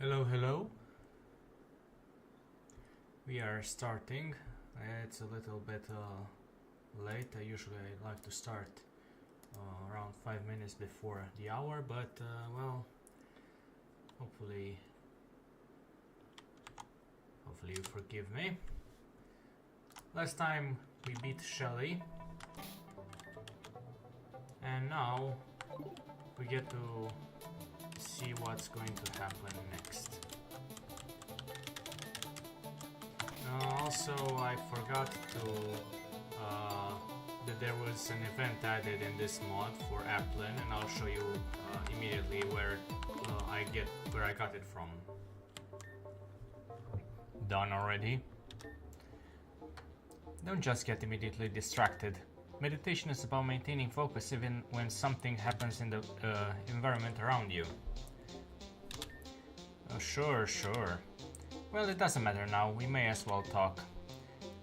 Hello, hello. We are starting. It's a little bit late. I usually like to start around 5 minutes before the hour, but well, hopefully you forgive me. Last time we beat Shelly, and now we get to see what's going to happen next. Also, I forgot to that there was an event added in this mod for AllGen, and I'll show you immediately where I got it from. Done already. Don't just get immediately distracted. Meditation is about maintaining focus even when something happens in the environment around you. Sure. Well, it doesn't matter now, we may as well talk.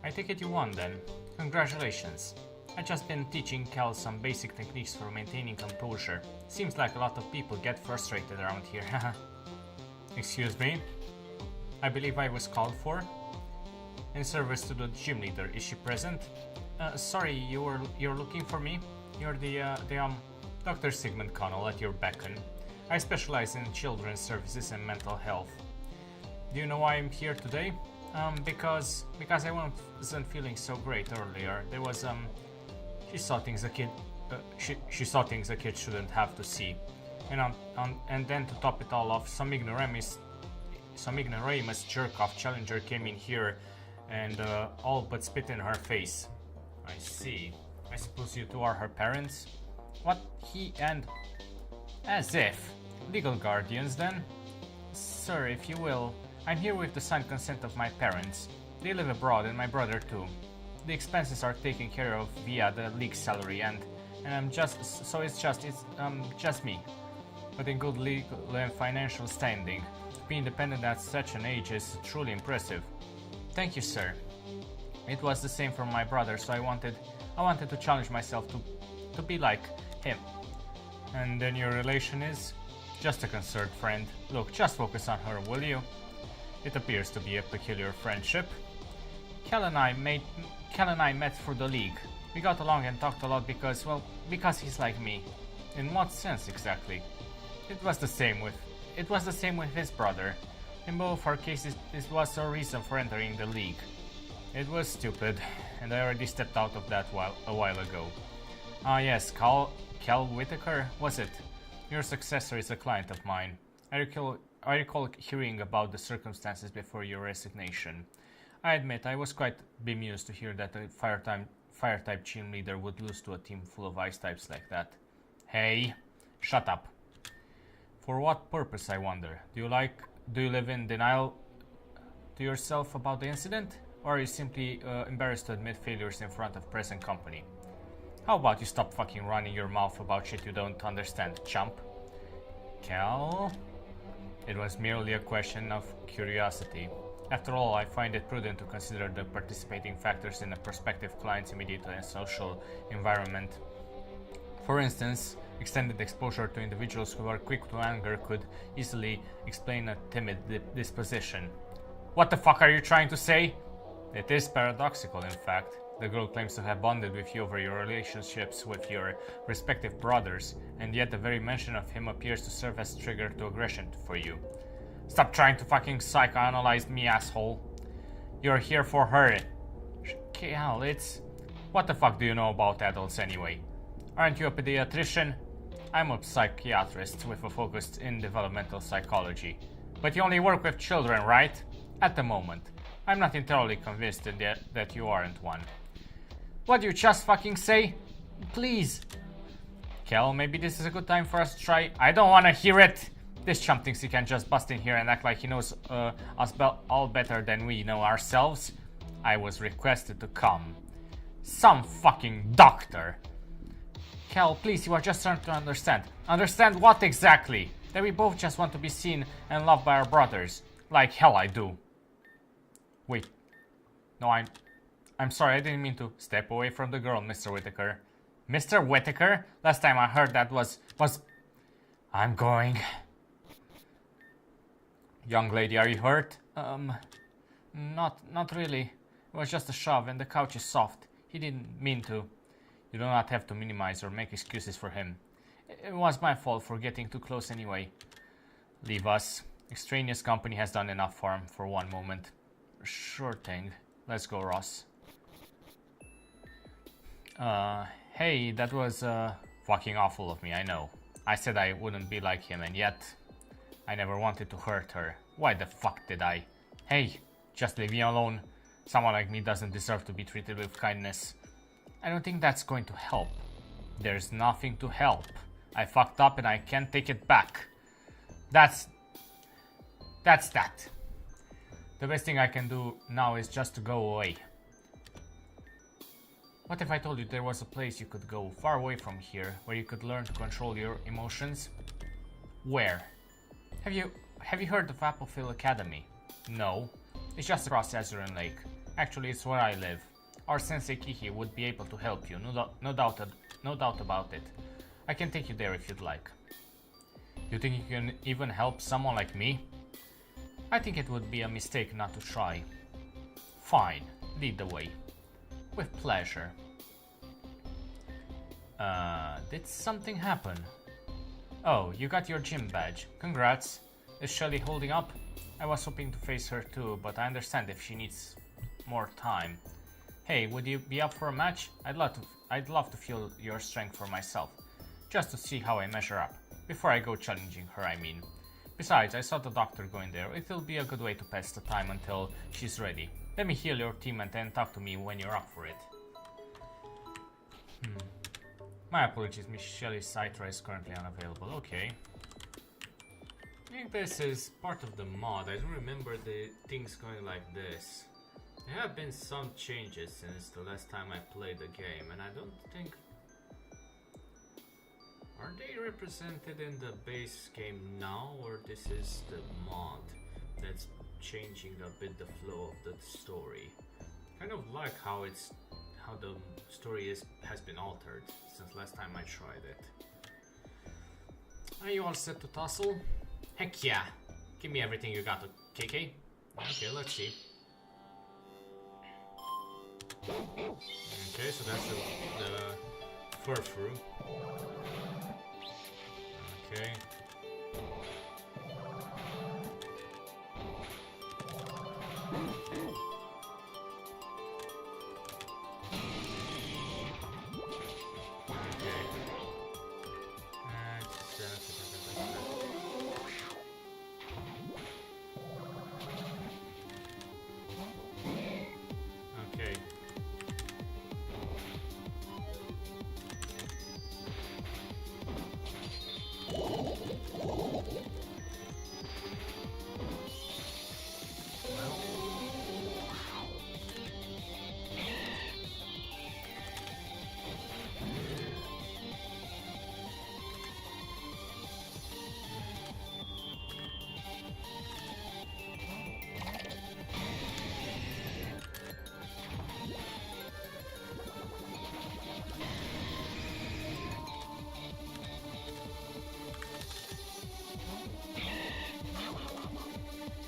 I take it you won then. Congratulations. I've just been teaching Cal some basic techniques for maintaining composure. Seems like a lot of people get frustrated around here. Excuse me? I believe I was called for? In service to the gym leader, is she present? Sorry, you're looking for me? You're the Dr. Sigmund Connell at your beckon. I specialize in children's services and mental health. Do you know why I'm here today? Because I wasn't feeling so great earlier. There was she saw things a kid shouldn't have to see, and then to top it all off, some ignoramus jerk-off challenger came in here and all but spit in her face. I see. I suppose you two are her parents? What? He and... As if. Legal guardians, then? Sir, if you will, I'm here with the signed consent of my parents. They live abroad, and my brother too. The expenses are taken care of via the league salary, and I'm just... So it's just me. But in good legal and financial standing. To be independent at such an age is truly impressive. Thank you, sir. It was the same for my brother, so I wanted to challenge myself to be like him. And then your relation is? Just a concerned friend. Look, just focus on her, will you? It appears to be a peculiar friendship. Cal and I met through the league. We got along and talked a lot because he's like me. In what sense exactly? It was the same with his brother. In both our cases, this was our reason for entering the league. It was stupid, and I already stepped out of that a while ago. Ah yes, Cal Whitaker, was it? Your successor is a client of mine. I recall hearing about the circumstances before your resignation. I admit I was quite bemused to hear that a fire-type gym leader would lose to a team full of ice types like that. Hey, shut up. For what purpose, I wonder? Do you live in denial to yourself about the incident? Or are you simply embarrassed to admit failures in front of present company? How about you stop fucking running your mouth about shit you don't understand, chump? Cal? It was merely a question of curiosity. After all, I find it prudent to consider the participating factors in a prospective client's immediate and social environment. For instance, extended exposure to individuals who are quick to anger could easily explain a timid disposition. What the fuck are you trying to say? It is paradoxical, in fact. The girl claims to have bonded with you over your relationships with your respective brothers, and yet the very mention of him appears to serve as trigger to aggression for you. Stop trying to fucking psychoanalyze me, asshole. You're here for her. Cal, it's... What the fuck do you know about adults anyway? Aren't you a pediatrician? I'm a psychiatrist with a focus in developmental psychology. But you only work with children, right? At the moment. I'm not entirely convinced that you aren't one. What do you just fucking say? Please. Cal, maybe this is a good time for us to try. I don't wanna hear it! This chump thinks he can just bust in here and act like he knows us all better than we know ourselves. I was requested to come. Some fucking doctor. Cal, please, you are just trying to understand. Understand what exactly? That we both just want to be seen and loved by our brothers. Like hell I do. Wait. No, I'm sorry, I didn't mean to. Step away from the girl, Mr. Whitaker. Mr. Whitaker? Last time I heard that was... I'm going. Young lady, are you hurt? Not really. It was just a shove and the couch is soft. He didn't mean to. You do not have to minimize or make excuses for him. It was my fault for getting too close anyway. Leave us. Extraneous company has done enough for him for one moment. Sure thing. Let's go, Ross. Hey, that was fucking awful of me, I know. I said I wouldn't be like him, and yet I never wanted to hurt her. Why the fuck did I? Hey, just leave me alone. Someone like me doesn't deserve to be treated with kindness. I don't think that's going to help. There's nothing to help. I fucked up and I can't take it back. That's that. The best thing I can do now is just to go away. What if I told you there was a place you could go far away from here, where you could learn to control your emotions? Where? Have you heard of Appleville Academy? No. It's just across Azuran Lake. Actually, it's where I live. Our sensei Kiki would be able to help you, no doubt about it. I can take you there if you'd like. You think you can even help someone like me? I think it would be a mistake not to try. Fine, lead the way. With pleasure. Did something happen? Oh, you got your gym badge. Congrats. Is Shelly holding up? I was hoping to face her too, but I understand if she needs more time. Hey, would you be up for a match? I'd love to feel your strength for myself. Just to see how I measure up. Before I go challenging her, I mean. Besides, I saw the doctor going there. It'll be a good way to pass the time until she's ready. Let me heal your team and then talk to me when you're up for it. My apologies, Miss Shelley's Citra is currently unavailable. Okay. I think this is part of the mod. I don't remember the things going like this. There have been some changes since the last time I played the game, and I don't think... Are they represented in the base game now, or this is the mod that's changing a bit the flow of the story? Kind of like how the story has been altered since last time I tried it. Are you all set to tussle? Heck yeah! Give me everything you got, KK. Okay, let's see. Okay, so that's the fur-through. Okay.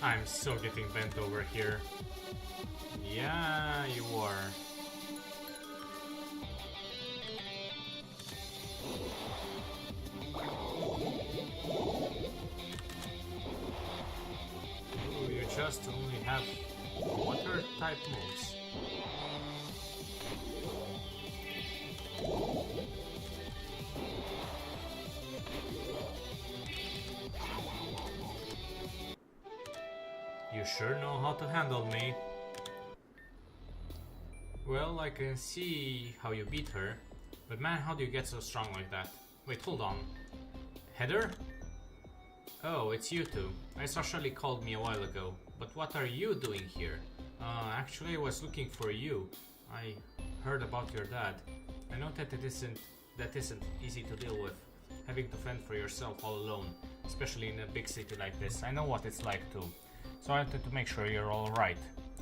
I'm so getting bent over here. Yeah, you are. Ooh, you just only have water type moves. You sure know how to handle me. Well, I can see how you beat her, but man, how do you get so strong like that? Wait, hold on. Heather? Oh, it's you two. I saw Shelly called me a while ago, but what are you doing here? Actually I was looking for you. I heard about your dad. I know that it isn't easy to deal with, having to fend for yourself all alone, especially in a big city like this. I know what it's like too. So I wanted to make sure you're alright.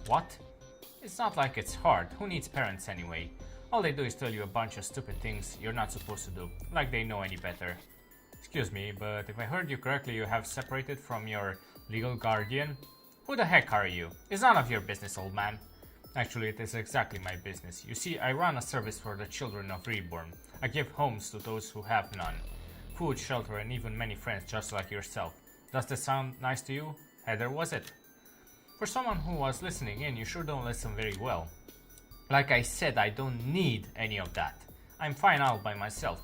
What? It's not like it's hard. Who needs parents anyway? All they do is tell you a bunch of stupid things you're not supposed to do, like they know any better. Excuse me, but if I heard you correctly, you have separated from your Legal guardian? Who the heck are you? It's none of your business, old man. Actually, it is exactly my business. You see, I run a service for the children of Reborn. I give homes to those who have none. Food, shelter, and even many friends just like yourself. Does that sound nice to you? Heather, was it? For someone who was listening in, you sure don't listen very well. Like I said, I don't need any of that. I'm fine all by myself.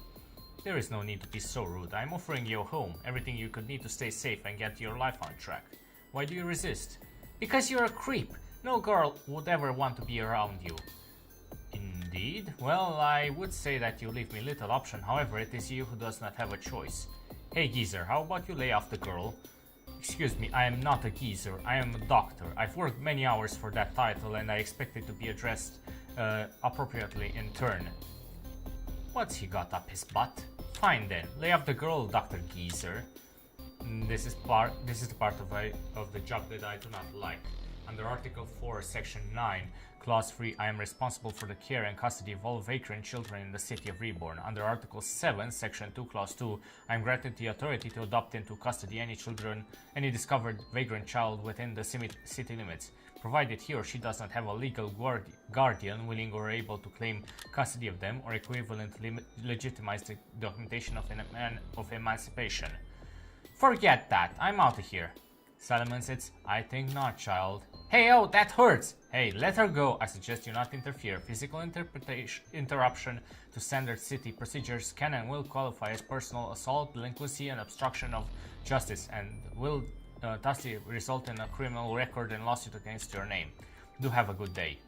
There is no need to be so rude. I'm offering you a home, everything you could need to stay safe and get your life on track. Why do you resist? Because you're a creep. No girl would ever want to be around you. Indeed? Well, I would say that you leave me little option. However, it is you who does not have a choice. Hey geezer, how about you lay off the girl? Excuse me, I am not a geezer. I am a doctor. I've worked many hours for that title and I expect it to be addressed appropriately in turn. What's he got up his butt? Fine then, lay off the girl, Dr. Geezer. This is the part of the job that I do not like. Under Article 4, Section 9, Clause 3, I am responsible for the care and custody of all vagrant children in the city of Reborn. Under Article 7, Section 2, Clause 2, I am granted the authority to adopt into custody any discovered vagrant child within the city limits, provided he or she does not have a legal guardian willing or able to claim custody of them or equivalent legitimized documentation of emancipation. Forget that, I'm out of here. Salomon sits, I think not, child. Hey, oh, that hurts! Hey, let her go. I suggest you not interfere. Physical interruption to standard city procedures can and will qualify as personal assault, delinquency, and obstruction of justice, and will thusly result in a criminal record and lawsuit against your name. Do have a good day.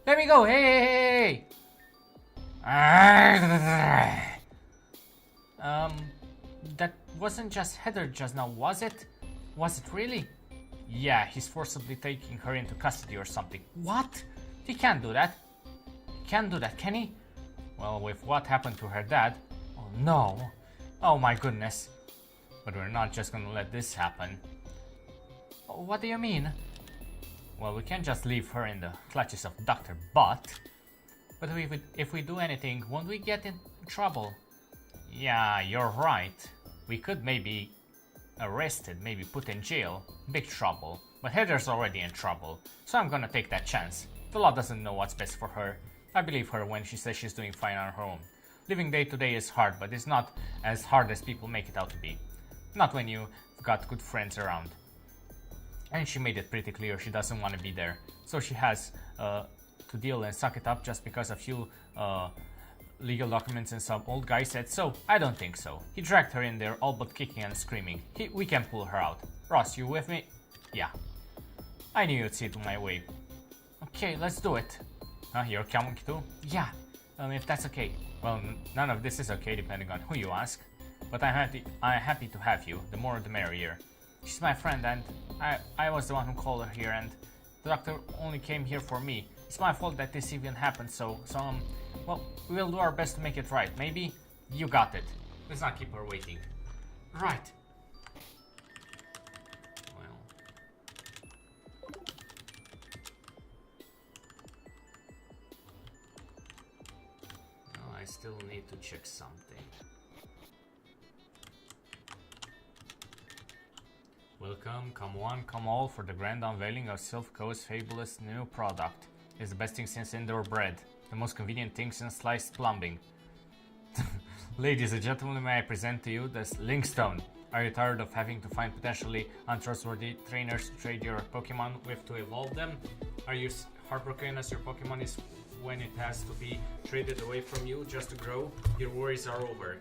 Let me go! Hey! That wasn't just Heather just now, was it? Was it really? Yeah, he's forcibly taking her into custody or something. What? He can't do that. He can't do that, can he? Well, with what happened to her dad... Oh no. Oh my goodness. But we're not just gonna let this happen. What do you mean? Well, we can't just leave her in the clutches of Dr. Butt. But if we do anything, won't we get in trouble? Yeah, you're right. We could maybe arrested, maybe put in jail. Big trouble. But Heather's already in trouble, so I'm gonna take that chance. The law doesn't know what's best for her. I believe her when she says she's doing fine on her own. Living day to day is hard, but it's not as hard as people make it out to be. Not when you've got good friends around. And she made it pretty clear she doesn't want to be there. So she has to deal and suck it up just because a few legal documents and some old guy said so. I don't think so. He dragged her in there all but kicking and screaming. We can pull her out. Ross, you with me? Yeah. I knew you'd see it my way. Okay, let's do it. You're coming too? Yeah. If that's okay. Well, none of this is okay depending on who you ask. But I'm happy to have you. The more the merrier. She's my friend and I was the one who called her here and the doctor only came here for me. It's my fault that this even happened, so well, we'll do our best to make it right. Maybe? You got it. Let's not keep her waiting. Right. Well. No, I still need to check something. Welcome, come one, come all for the grand unveiling of Silph Co's fabulous new product. It's the best thing since indoor bread. The most convenient thing since sliced plumbing. Ladies and gentlemen, may I present to you this Linkstone. Are you tired of having to find potentially untrustworthy trainers to trade your Pokemon with to evolve them? Are you heartbroken as your Pokemon is when it has to be traded away from you just to grow? Your worries are over.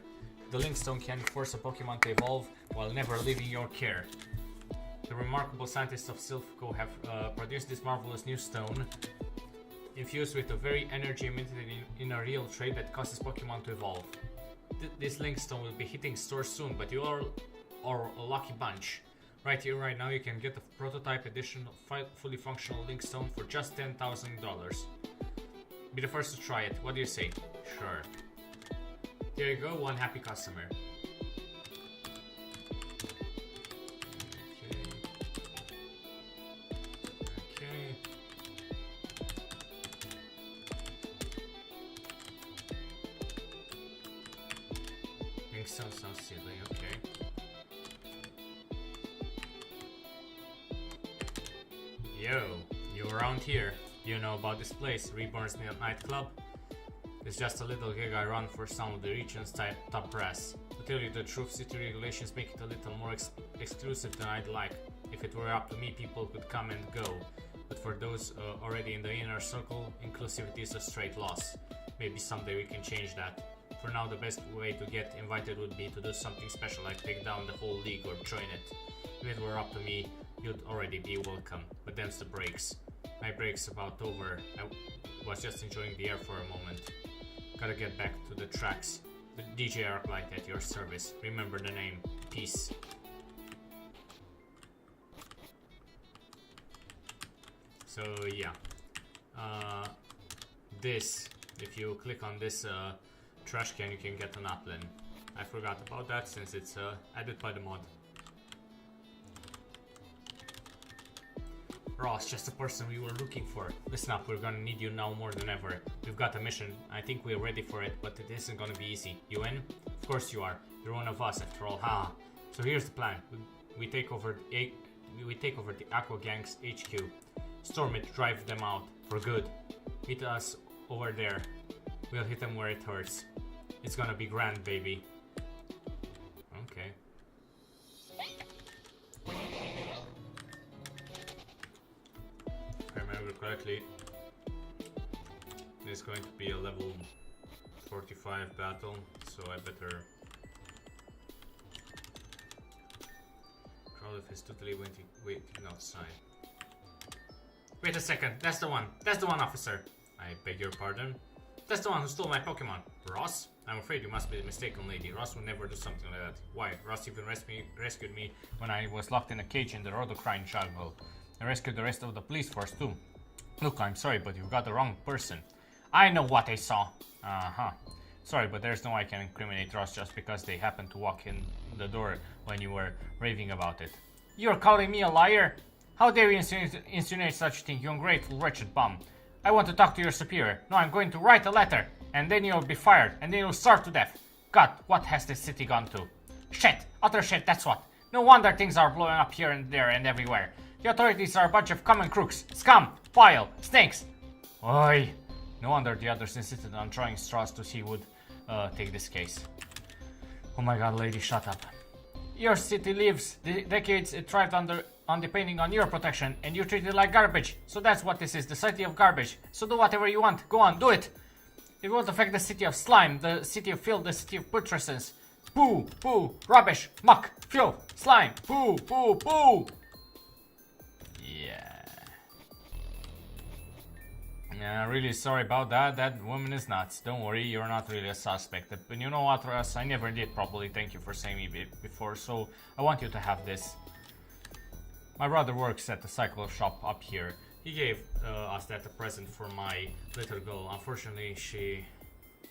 The Linkstone can force a Pokemon to evolve while never leaving your care. The remarkable scientists of Silph Co have produced this marvelous new stone, infused with a very energy emitted in a real trait that causes Pokemon to evolve. This Link Stone will be hitting stores soon, but you are a lucky bunch. Right here, right now, you can get a prototype edition of fully functional Link Stone for just $10,000. Be the first to try it. What do you say? Sure. There you go, one happy customer. Sounds silly, okay. Yo, you around here? You know about this place, Reborn's nightclub? It's just a little gig I run for some of the region's top brass. To tell you the truth, city regulations make it a little more exclusive than I'd like. If it were up to me, people could come and go. But for those already in the inner circle, inclusivity is a straight loss. Maybe someday we can change that. For now, the best way to get invited would be to do something special, like take down the whole league or join it. If it were up to me, you'd already be welcome. But them's the breaks. My break's about over. I was just enjoying the air for a moment. Gotta get back to the tracks. The DJ Arclight at your service. Remember the name. Peace. So yeah. This, if you click on this trash can, you can get an applin. I forgot about that since it's added by the mod. Ross, just the person we were looking for. Listen up, we're gonna need you now more than ever. We've got a mission. I think we're ready for it, but it isn't gonna be easy. You in? Of course you are. You're one of us after all, ha. So here's the plan. We take over the Aqua Gang's HQ. Storm it, drive them out. For good. Meet us over there. We'll hit them where it hurts. It's gonna be grand, baby. Okay. If I remember correctly, it's going to be a level 45 battle, so I better... Crowlef is totally waiting outside. Wait a second, that's the one, officer. I beg your pardon? That's the one who stole my Pokemon. Ross? I'm afraid you must be mistaken, lady. Ross would never do something like that. Why? Ross even rescued me when I was locked in a cage in the Rodocrine jungle. I rescued the rest of the police force too. Look, I'm sorry, but you've got the wrong person. I know what I saw. Sorry, but there's no way I can incriminate Ross just because they happened to walk in the door when you were raving about it. You're calling me a liar? How dare you insinuate such a thing, you ungrateful, wretched bum. I want to talk to your superior. No, I'm going to write a letter, and then you'll be fired, and then you'll starve to death. God, what has this city gone to? Shit, utter shit, that's what. No wonder things are blowing up here and there and everywhere. The authorities are a bunch of common crooks, scum, vile, snakes. Oi. No wonder the others insisted on trying straws to see who would take this case. Oh my god, lady, shut up. Your city lives decades it thrived on depending on your protection, and you treat it like garbage. So that's what this is, the city of garbage. So do whatever you want. Go on, do it. It won't affect the city of slime, the city of filth, the city of putrescence. Poo, poo, rubbish, muck, filth, slime, poo, poo, poo. Yeah, really sorry about that. That woman is nuts. Don't worry, you're not really a suspect. But you know what, Russ? I never did properly thank you for saying me before, so I want you to have this. My brother works at the cycle shop up here. He gave us that a present for my little girl. Unfortunately, she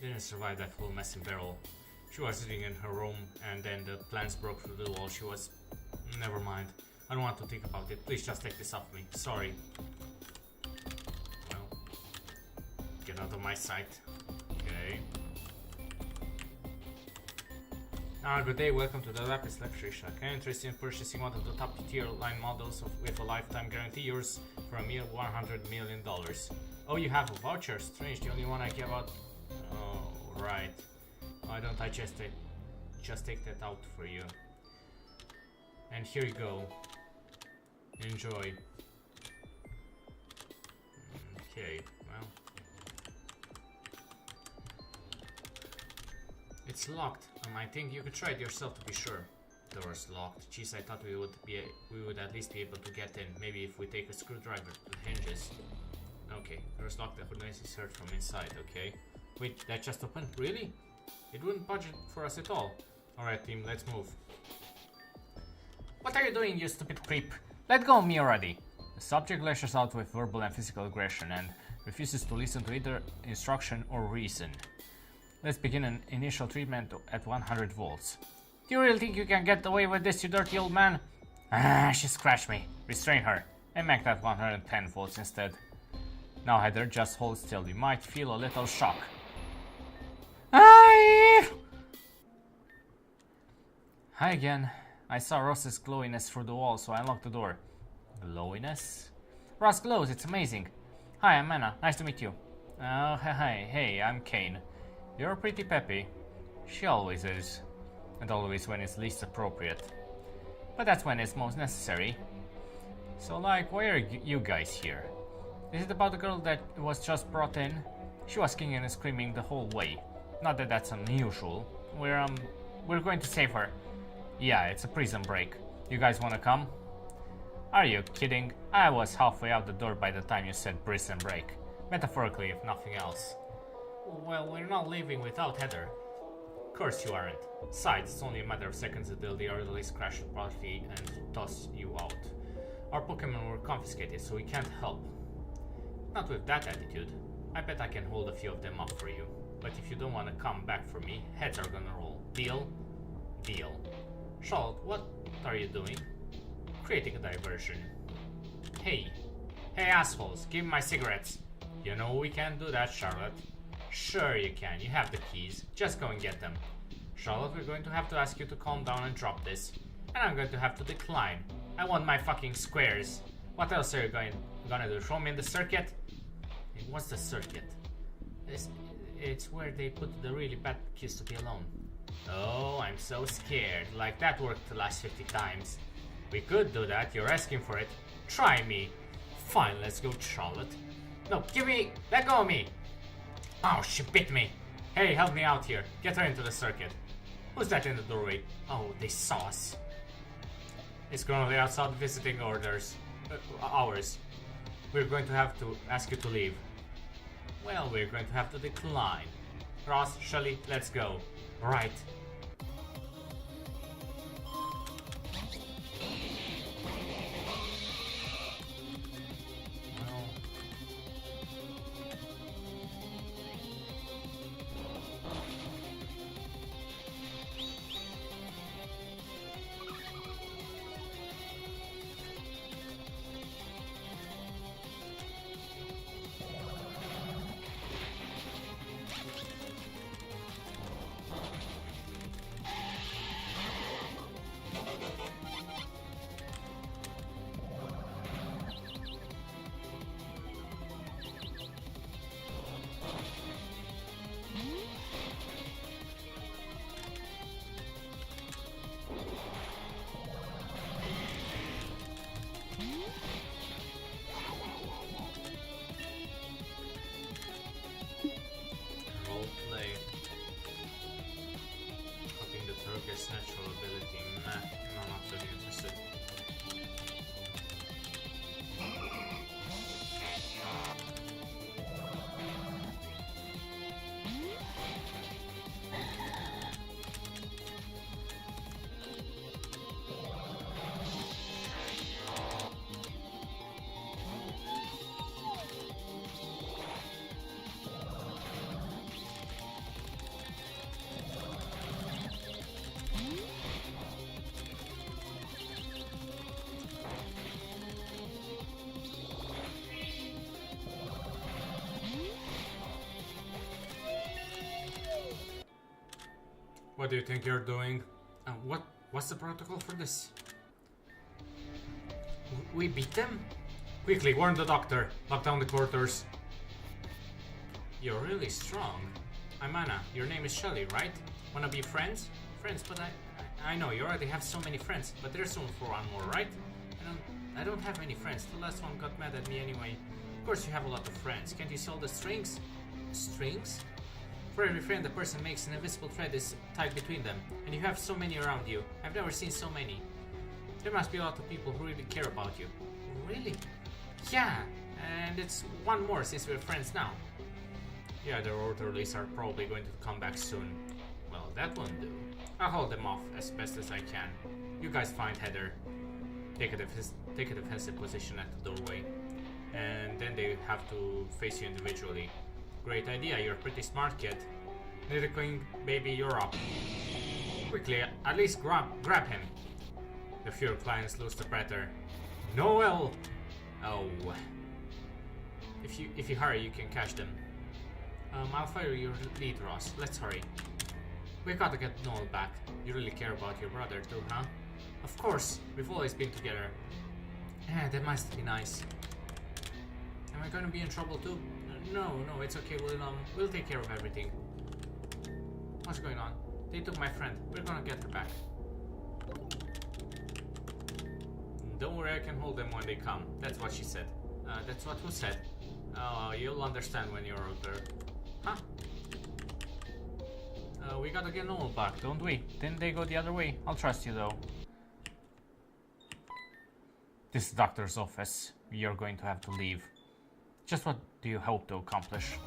didn't survive that whole messy barrel. She was sitting in her room, and then the plants broke through the wall. She was... Never mind. I don't want to think about it. Please just take this off me. Sorry. Well, get out of my sight. Okay. Good day, welcome to the Lapis Lecture Shack. I'm interested in purchasing one of the top tier line models with a lifetime guarantee, yours for a mere $100 million. Oh, you have a voucher? Strange, the only one I give out. Oh, right. Why don't I just take that out for you? And here you go. Enjoy. Okay, well. It's locked. I think you could try it yourself to be sure. The door's locked. Jeez, I thought we would at least be able to get in. Maybe if we take a screwdriver to the hinges. Okay, door's locked. The noise is heard from inside. Okay. Wait, that just opened? Really? It wouldn't budget for us at all. Alright, team, let's move. What are you doing, you stupid creep? Let go of me already. The subject lashes out with verbal and physical aggression and refuses to listen to either instruction or reason. Let's begin an initial treatment at 100 volts. Do you really think you can get away with this, you dirty old man? Ah, she scratched me. Restrain her. And make that 110 volts instead. Now, Heather, just hold still. You might feel a little shock. Hi again. I saw Ross's glowiness through the wall, so I unlocked the door. Glowiness? Ross glows, it's amazing. Hi, I'm Anna. Nice to meet you. Oh, hey, I'm Kane. You're pretty peppy. She always is. And always when it's least appropriate. But that's when it's most necessary. So, like, why are you guys here? Is it about the girl that was just brought in? She was kicking and screaming the whole way. Not that that's unusual. We're going to save her. Yeah, it's a prison break. You guys wanna come? Are you kidding? I was halfway out the door by the time you said prison break. Metaphorically, if nothing else. Well, we're not leaving without Heather. Of course you aren't. Besides, it's only a matter of seconds until the orderlies crash the party and toss you out. Our Pokemon were confiscated, so we can't help. Not with that attitude. I bet I can hold a few of them up for you. But if you don't want to come back for me, heads are gonna roll. Deal? Deal. Charlotte, what are you doing? Creating a diversion. Hey assholes, give me my cigarettes. You know we can't do that, Charlotte. Sure you can, you have the keys. Just go and get them. Charlotte, we're going to have to ask you to calm down and drop this. And I'm going to have to decline. I want my fucking squares. What else are you gonna do? Throw me in the circuit? What's the circuit? It's where they put the really bad kids to be alone. Oh, I'm so scared. Like that worked the last 50 times. We could do that, you're asking for it. Try me. Fine, let's go, Charlotte. No, let go of me. Oh, she bit me. Hey, help me out here. Get her into the circuit. Who's that in the doorway? Oh, they saw us. It's currently outside visiting hours. We're going to have to ask you to leave. Well, we're going to have to decline. Ross, Shelly, let's go. Right. Natural ability, no, not really interested. What do you think you're doing? What's the protocol for this? We beat them? Quickly, warn the doctor. Lock down the quarters. You're really strong. I'm Anna. Your name is Shelly, right? Wanna be friends? Friends, but I know you already have so many friends, but there's room for one more, right? I don't have any friends. The last one got mad at me anyway. Of course you have a lot of friends. Can't you see all the strings? Strings? For every friend a person makes, an invisible thread is tied between them, and you have so many around you. I've never seen so many. There must be a lot of people who really care about you. Really? Yeah, and it's one more since we're friends now. Yeah, the orderlies are probably going to come back soon. Well, that won't do. I'll hold them off as best as I can. You guys find Heather. Take a defensive position at the doorway. And then they have to face you individually. Great idea, you're a pretty smart kid. Nidoking, baby, you're up. Quickly, at least grab him. The fewer clients lose the better. Noel! Oh. If you hurry, you can catch them. I'll follow your lead, Ross. Let's hurry. We gotta get Noel back. You really care about your brother too, huh? Of course, we've always been together. Yeah, that must be nice. Am I gonna be in trouble too? No, it's okay. We'll take care of everything. What's going on? They took my friend. We're gonna get her back. Don't worry, I can hold them when they come. That's what she said. That's what who said? You'll understand when you're older. Huh? We gotta get Noel back, don't we? Didn't they go the other way? I'll trust you though. This doctor's office. You're going to have to leave. Just what do you hope to accomplish?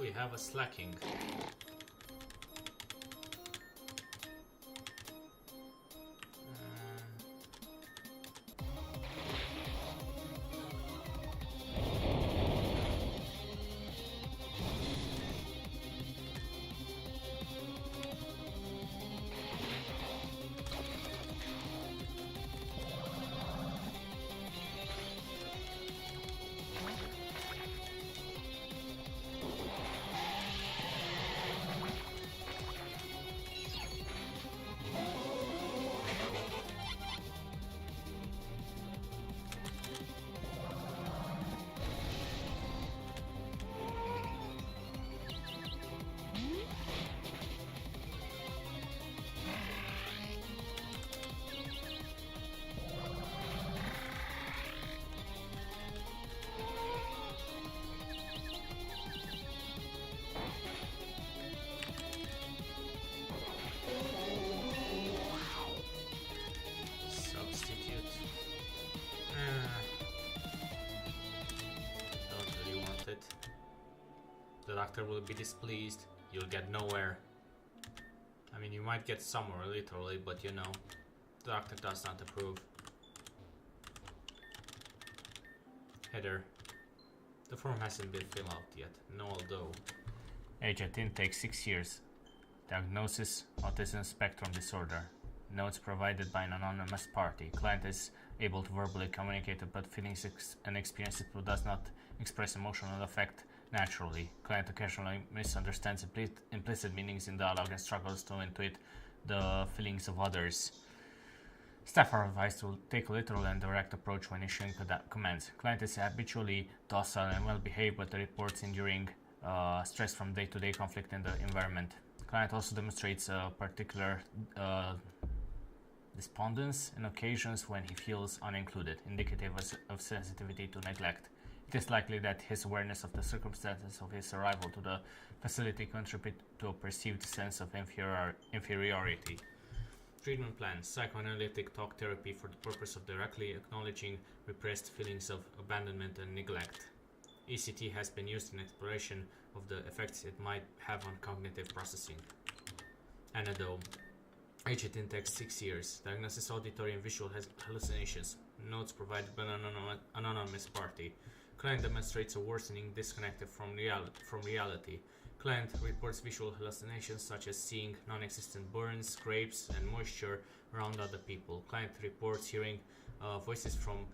We have a slacking. The doctor will be displeased. You'll get nowhere. I mean, you might get somewhere literally, but you know, the doctor does not approve. Header. The form hasn't been filled out yet. No, although. Age at intake 6 years. Diagnosis: autism spectrum disorder. Notes provided by an anonymous party. Client is able to verbally communicate about feelings and experiences but does not express emotional affect naturally. Client occasionally misunderstands implicit meanings in dialogue and struggles to intuit the feelings of others. Staff are advised to take a literal and direct approach when issuing commands. Client is habitually docile and well behaved but reports enduring stress from day-to-day conflict in the environment. Client also demonstrates a particular despondence in occasions when he feels unincluded, indicative of sensitivity to neglect. It is likely that his awareness of the circumstances of his arrival to the facility contribute to a perceived sense of inferiority. Treatment plan: psychoanalytic talk therapy for the purpose of directly acknowledging repressed feelings of abandonment and neglect. ECT has been used in exploration of the effects it might have on cognitive processing. Anecdote. Aged intake 6 years. Diagnosis: auditory and visual hallucinations. Notes provided by an anonymous party. Client demonstrates a worsening disconnected from reality. Client reports visual hallucinations such as seeing non-existent burns, scrapes, and moisture around other people. Client reports hearing voices from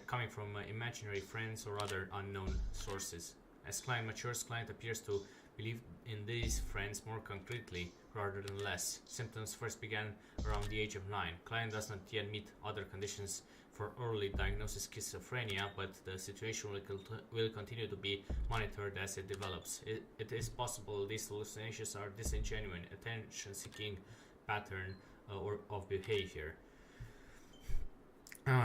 coming from imaginary friends or other unknown sources. As client matures, client appears to believe in these friends more concretely rather than less. Symptoms first began around the age of 9. Client does not yet meet other conditions for early diagnosis schizophrenia, but the situation will continue to be monitored as it develops. It is possible these hallucinations are disingenuine, attention-seeking pattern of behavior.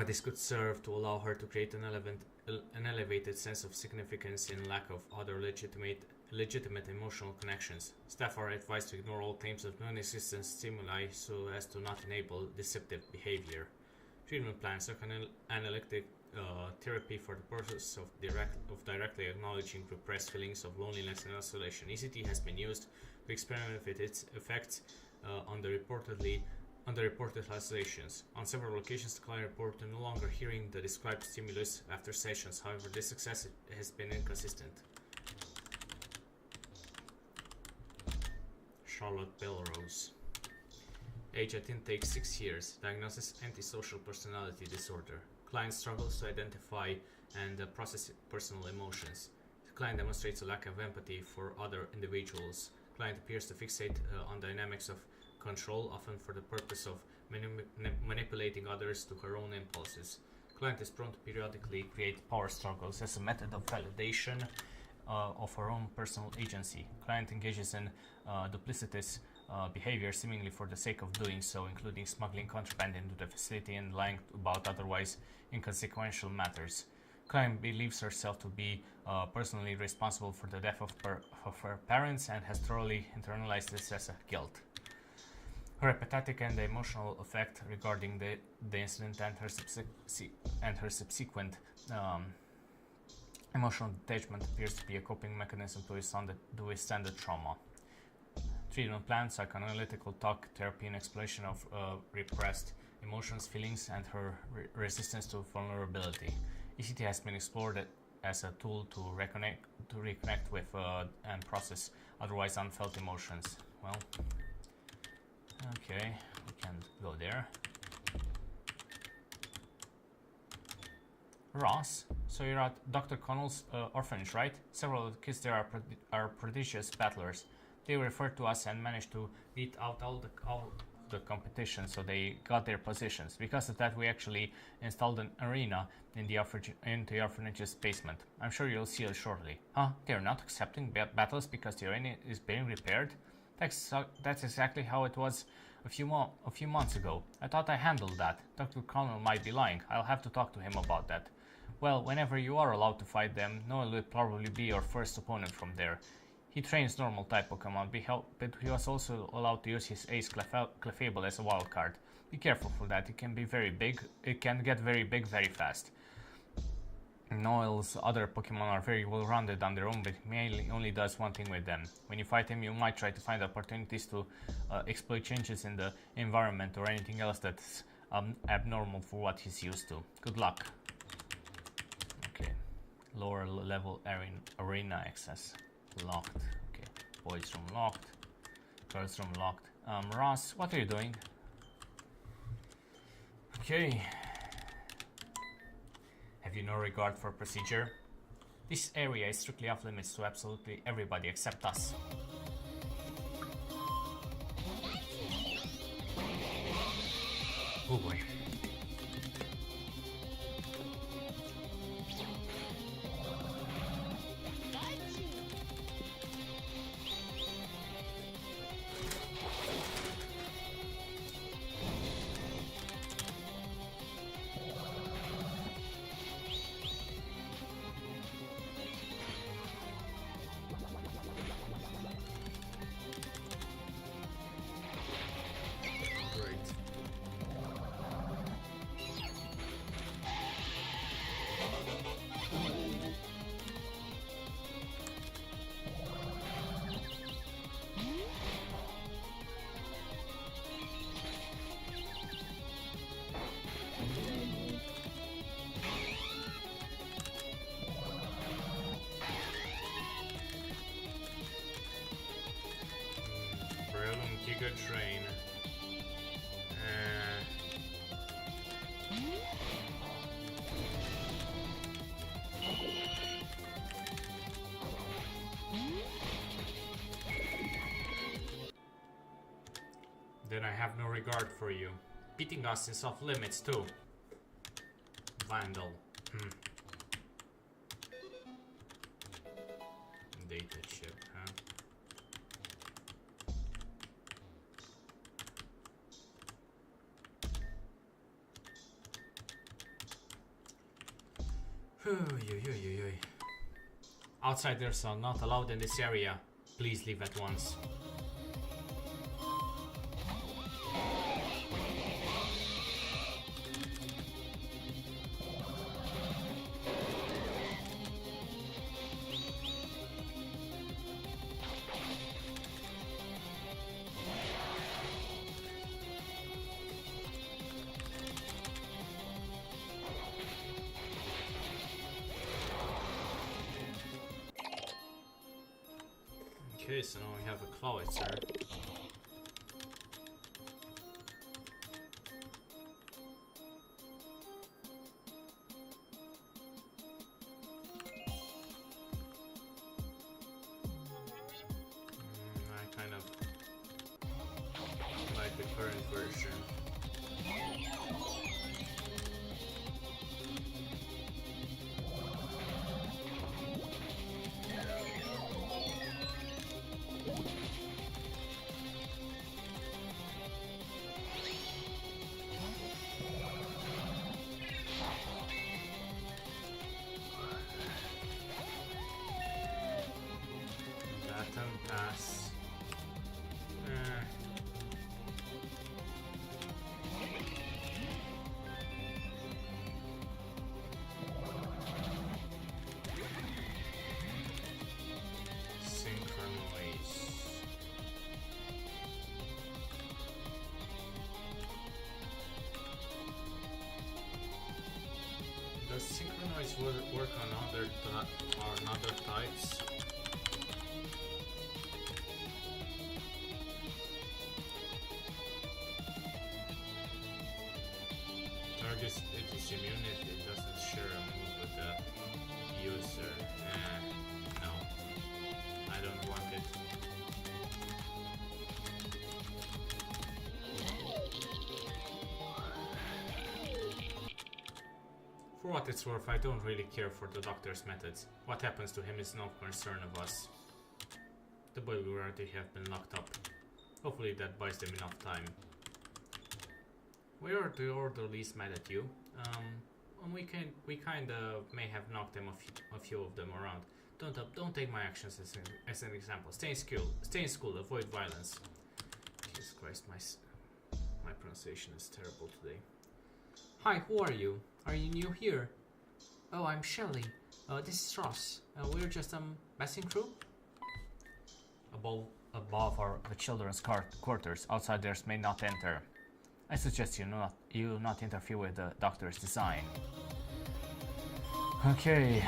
This could serve to allow her to create an elevated sense of significance in lack of other legitimate emotional connections. Staff are advised to ignore all claims of non-existent stimuli so as to not enable deceptive behavior. Treatment plan: psychoanalytic therapy for the purpose of directly acknowledging repressed feelings of loneliness and isolation. ECT has been used to experiment with its effects on the reportedly underreported hallucinations. On several occasions, the client reported no longer hearing the described stimulus after sessions. However, this success has been inconsistent. Charlotte Belrose. Age at intake 6 years. Diagnosis antisocial personality disorder. Client struggles to identify and process personal emotions. The client demonstrates a lack of empathy for other individuals. Client appears to fixate on dynamics of control, often for the purpose of manipulating others to her own impulses. Client is prone to periodically create power struggles as a method of validation of her own personal agency. Client engages in duplicitous behavior seemingly for the sake of doing so, including smuggling contraband into the facility and lying about otherwise inconsequential matters. Client believes herself to be personally responsible for the death of her parents and has thoroughly internalized this as a guilt. Her empathetic and emotional effect regarding the incident and her subsequent emotional detachment appears to be a coping mechanism to withstand the trauma. Treatment plan, psychoanalytical talk, therapy, and exploration of repressed emotions, feelings, and her resistance to vulnerability. ECT has been explored as a tool to reconnect with and process otherwise unfelt emotions. Well, okay, we can go there. Ross, so you're at Dr. Connell's orphanage, right? Several of the kids there are prodigious battlers. They referred to us and managed to beat out all the competition, so they got their positions. Because of that, we actually installed an arena in the orphanage's basement. I'm sure you'll see it shortly. Huh? They're not accepting battles because the arena is being repaired? That's exactly how it was a few months ago. I thought I handled that. Dr. Connell might be lying. I'll have to talk to him about that. Well, whenever you are allowed to fight them, Noel will probably be your first opponent from there. He trains normal type Pokemon, but he was also allowed to use his Ace Clefable as a wild card. Be careful for that, it can be very big. It can get very big very fast. Noel's other Pokemon are very well rounded on their own, but he only does one thing with them. When you fight him, you might try to find opportunities to exploit changes in the environment or anything else that's abnormal for what he's used to. Good luck. Okay, lower level arena access. Locked. Okay. Boys room locked. Girls room locked. Ross, what are you doing? Okay. Have you no regard for procedure? This area is strictly off limits to absolutely everybody except us. Oh boy. Giga Train. Then I have no regard for you. Beating us is off limits too. Vandal. Data chip, huh? Outsiders are not allowed in this area. Please leave at once. Okay, so now we have a Clawitzer. I kind of like the current version. Pass. Synchronize. Does synchronize work on other types? Target its immunity doesn't share a move with the user. No, I don't want it. For what it's worth, I don't really care for the doctor's methods. What happens to him is no concern of us. The boy will already have been locked up. Hopefully that buys them enough time. We are the orderlies mad at you. We kind of may have knocked them a few of them around. Don't take my actions as an example. Stay in school. Avoid violence. Jesus Christ, my pronunciation is terrible today. Hi, who are you? Are you new here? Oh, I'm Shelly. This is Ross. We're just passing through. Above the children's quarters. Outsiders may not enter. I suggest you not interfere with the doctor's design. Okay.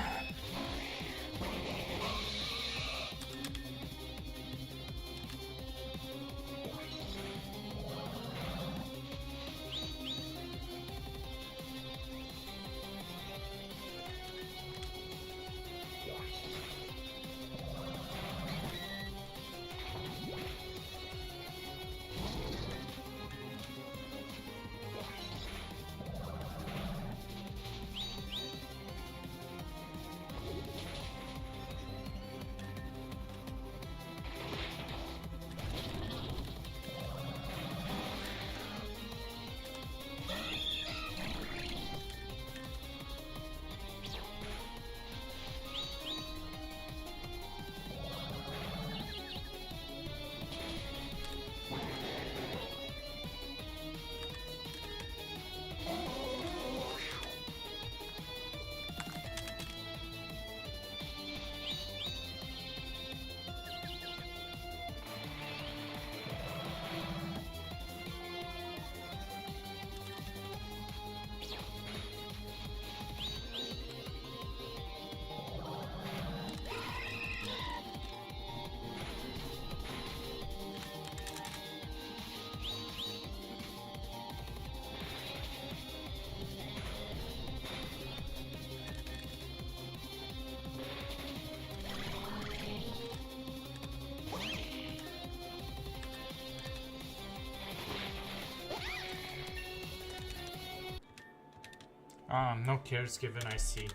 No cares given, I see.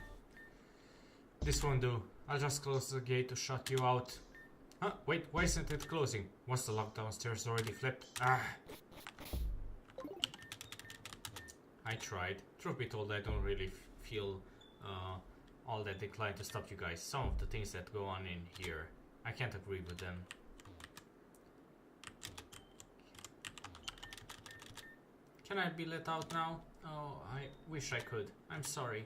This won't do. I'll just close the gate to shut you out. Huh? Wait, why isn't it closing? Was the lock downstairs already flipped? Ah! I tried. Truth be told, I don't really feel all that inclined to stop you guys. Some of the things that go on in here, I can't agree with them. Can I be let out now? Oh, I wish I could. I'm sorry.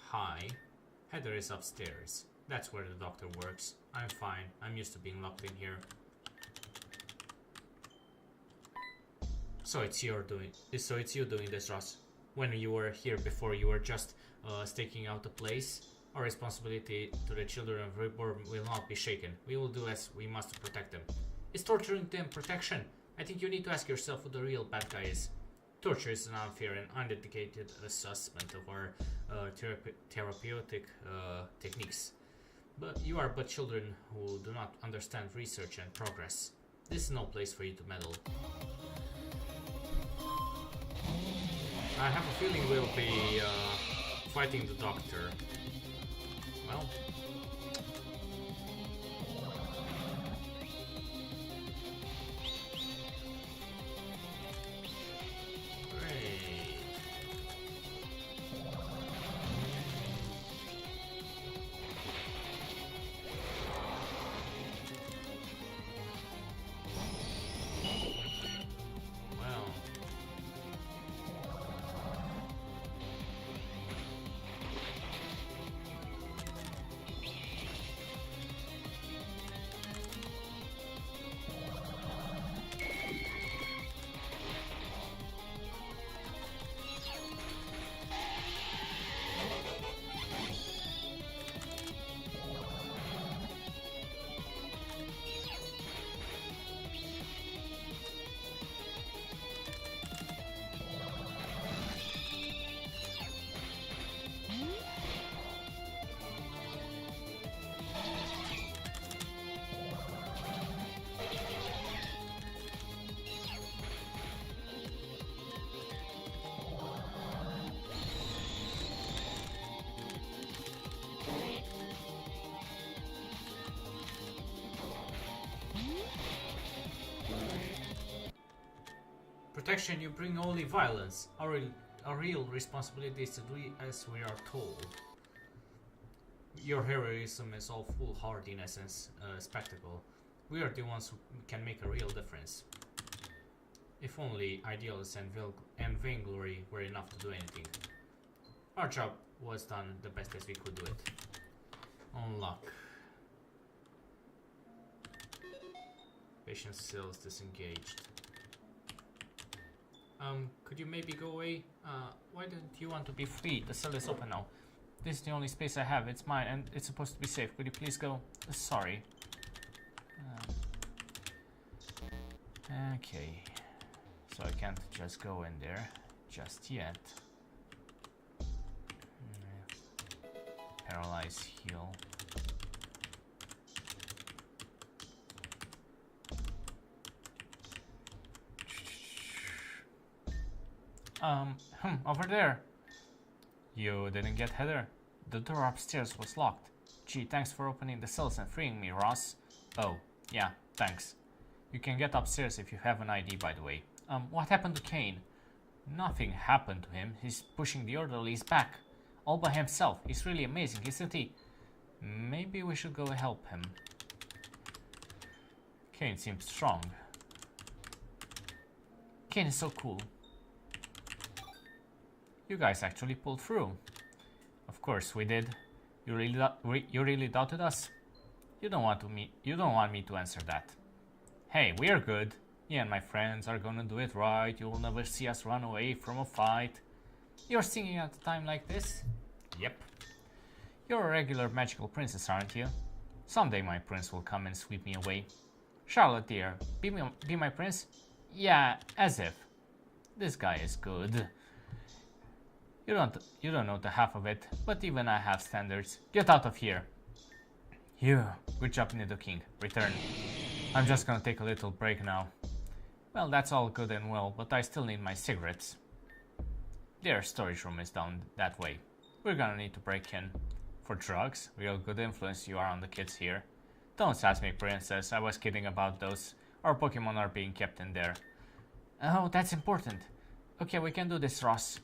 Hi. Heather is upstairs. That's where the doctor works. I'm fine. I'm used to being locked in here. So it's you doing this, Ross. When you were here before, you were just staking out the place. Our responsibility to the children of Reborn will not be shaken. We will do as we must to protect them. Is torturing them protection? I think you need to ask yourself who the real bad guy is. Torture is an unfair and undedicated assessment of our therapeutic techniques. But you are but children who do not understand research and progress. This is no place for you to meddle. I have a feeling we'll be fighting the doctor. Well. Great. Well. Protection, you bring only violence. Our real responsibility is to do as we are told. Your heroism is all foolhardiness and spectacle. We are the ones who can make a real difference. If only ideals and vainglory were enough to do anything. Our job was done the best as we could do it. Unlock. Patient cells disengaged. Could you maybe go away? Why don't you want to be free? The cell is open now. This is the only space I have. It's mine and it's supposed to be safe. Could you please go? Sorry. Okay. So I can't just go in there just yet. Paralyze, heal. Over there. You didn't get Heather? The door upstairs was locked. Gee, thanks for opening the cells and freeing me, Ross. Oh, yeah, thanks. You can get upstairs if you have an ID, by the way. What happened to Kane? Nothing happened to him. He's pushing the orderlies back. All by himself. He's really amazing, isn't he? Maybe we should go help him. Kane seems strong. Kane is so cool. You guys actually pulled through. Of course we did. You really doubted us? You don't want me to answer that. Hey, we're good. Me and my friends are gonna do it right. You'll never see us run away from a fight. You're singing at a time like this? Yep. You're a regular magical princess, aren't you? Someday my prince will come and sweep me away. Charlotte dear, be my prince? Yeah, as if. This guy is good. You don't know the half of it, but even I have standards. Get out of here. You, good job, Nidoking. Return. I'm just gonna take a little break now. Well, that's all good and well, but I still need my cigarettes. Their storage room is down that way. We're gonna need to break in. For drugs? Real good influence you are on the kids here. Don't sass me, princess. I was kidding about those. Our Pokemon are being kept in there. Oh, that's important. Okay, we can do this, Ross.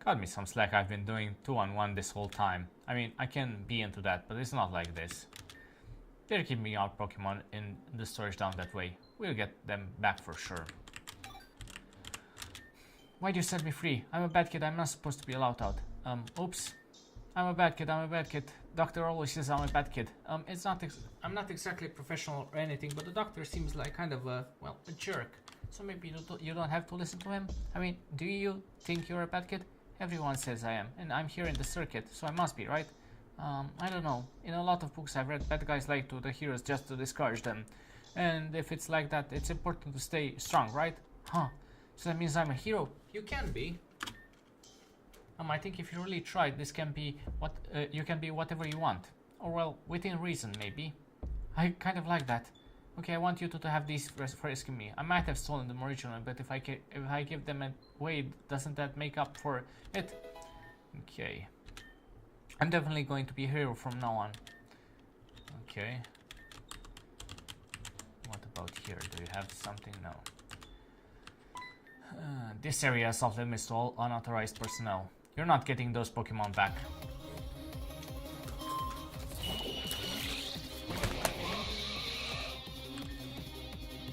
Cut me some slack. I've been doing 2-on-1 this whole time. I mean, I can be into that, but it's not like this. They're keeping our Pokemon in the storage down that way. We'll get them back for sure. Why'd you set me free? I'm a bad kid. I'm not supposed to be allowed out. Oops. I'm a bad kid. I'm a bad kid. Doctor always says I'm a bad kid. I'm not exactly professional or anything, but the doctor seems like kind of a jerk. So maybe you don't have to listen to him. I mean, do you think you're a bad kid? Everyone says I am, and I'm here in the circuit, so I must be, right? I don't know. In a lot of books I've read, bad guys lie to the heroes just to discourage them. And if it's like that, it's important to stay strong, right? Huh. So that means I'm a hero? You can be. I think if you really try, this can be what you can be whatever you want. Or well, within reason, maybe. I kind of like that. Okay, I want you to have these for asking me. I might have stolen them originally, but if I give them away, doesn't that make up for it? Okay. I'm definitely going to be a hero from now on. Okay. What about here? Do you have something? No. This area is off limits to all unauthorized personnel. You're not getting those Pokemon back.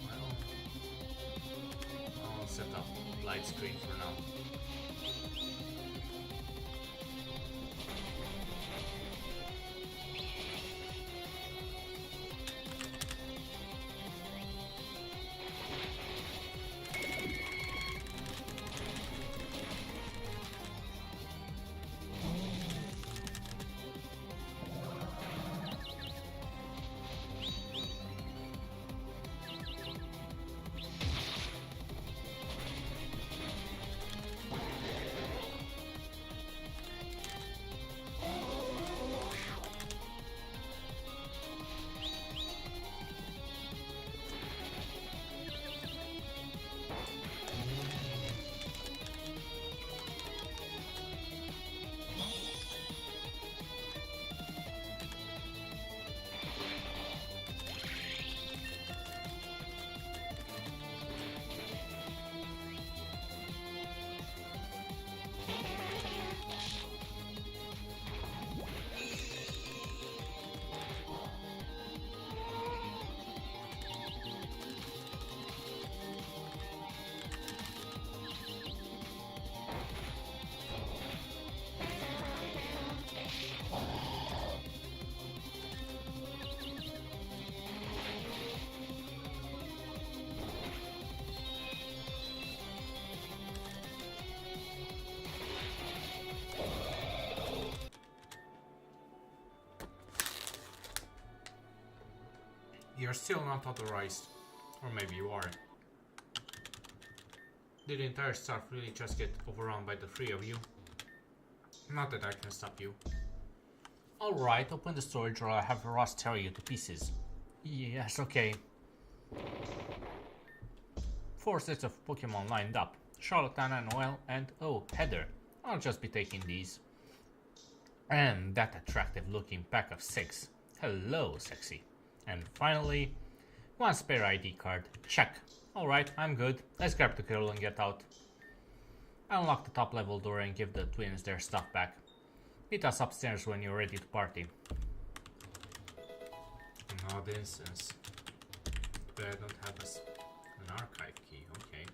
Well, I'll set up light screen for now. You're still not authorized. Or maybe you are. Did the entire staff really just get overrun by the three of you? Not that I can stop you. Alright, open the storage or I'll have Ross tear you to pieces. Yes, okay. 4 sets of Pokemon lined up. Charlotte, Anna, Noelle, and oh, Heather. I'll just be taking these. And that attractive looking pack of 6. Hello, sexy. And finally, 1 spare ID card. Check. Alright, I'm good. Let's grab the girl and get out. I unlock the top level door and give the twins their stuff back. Meet us upstairs when you're ready to party. An odd instance. But I don't have an archive key, okay.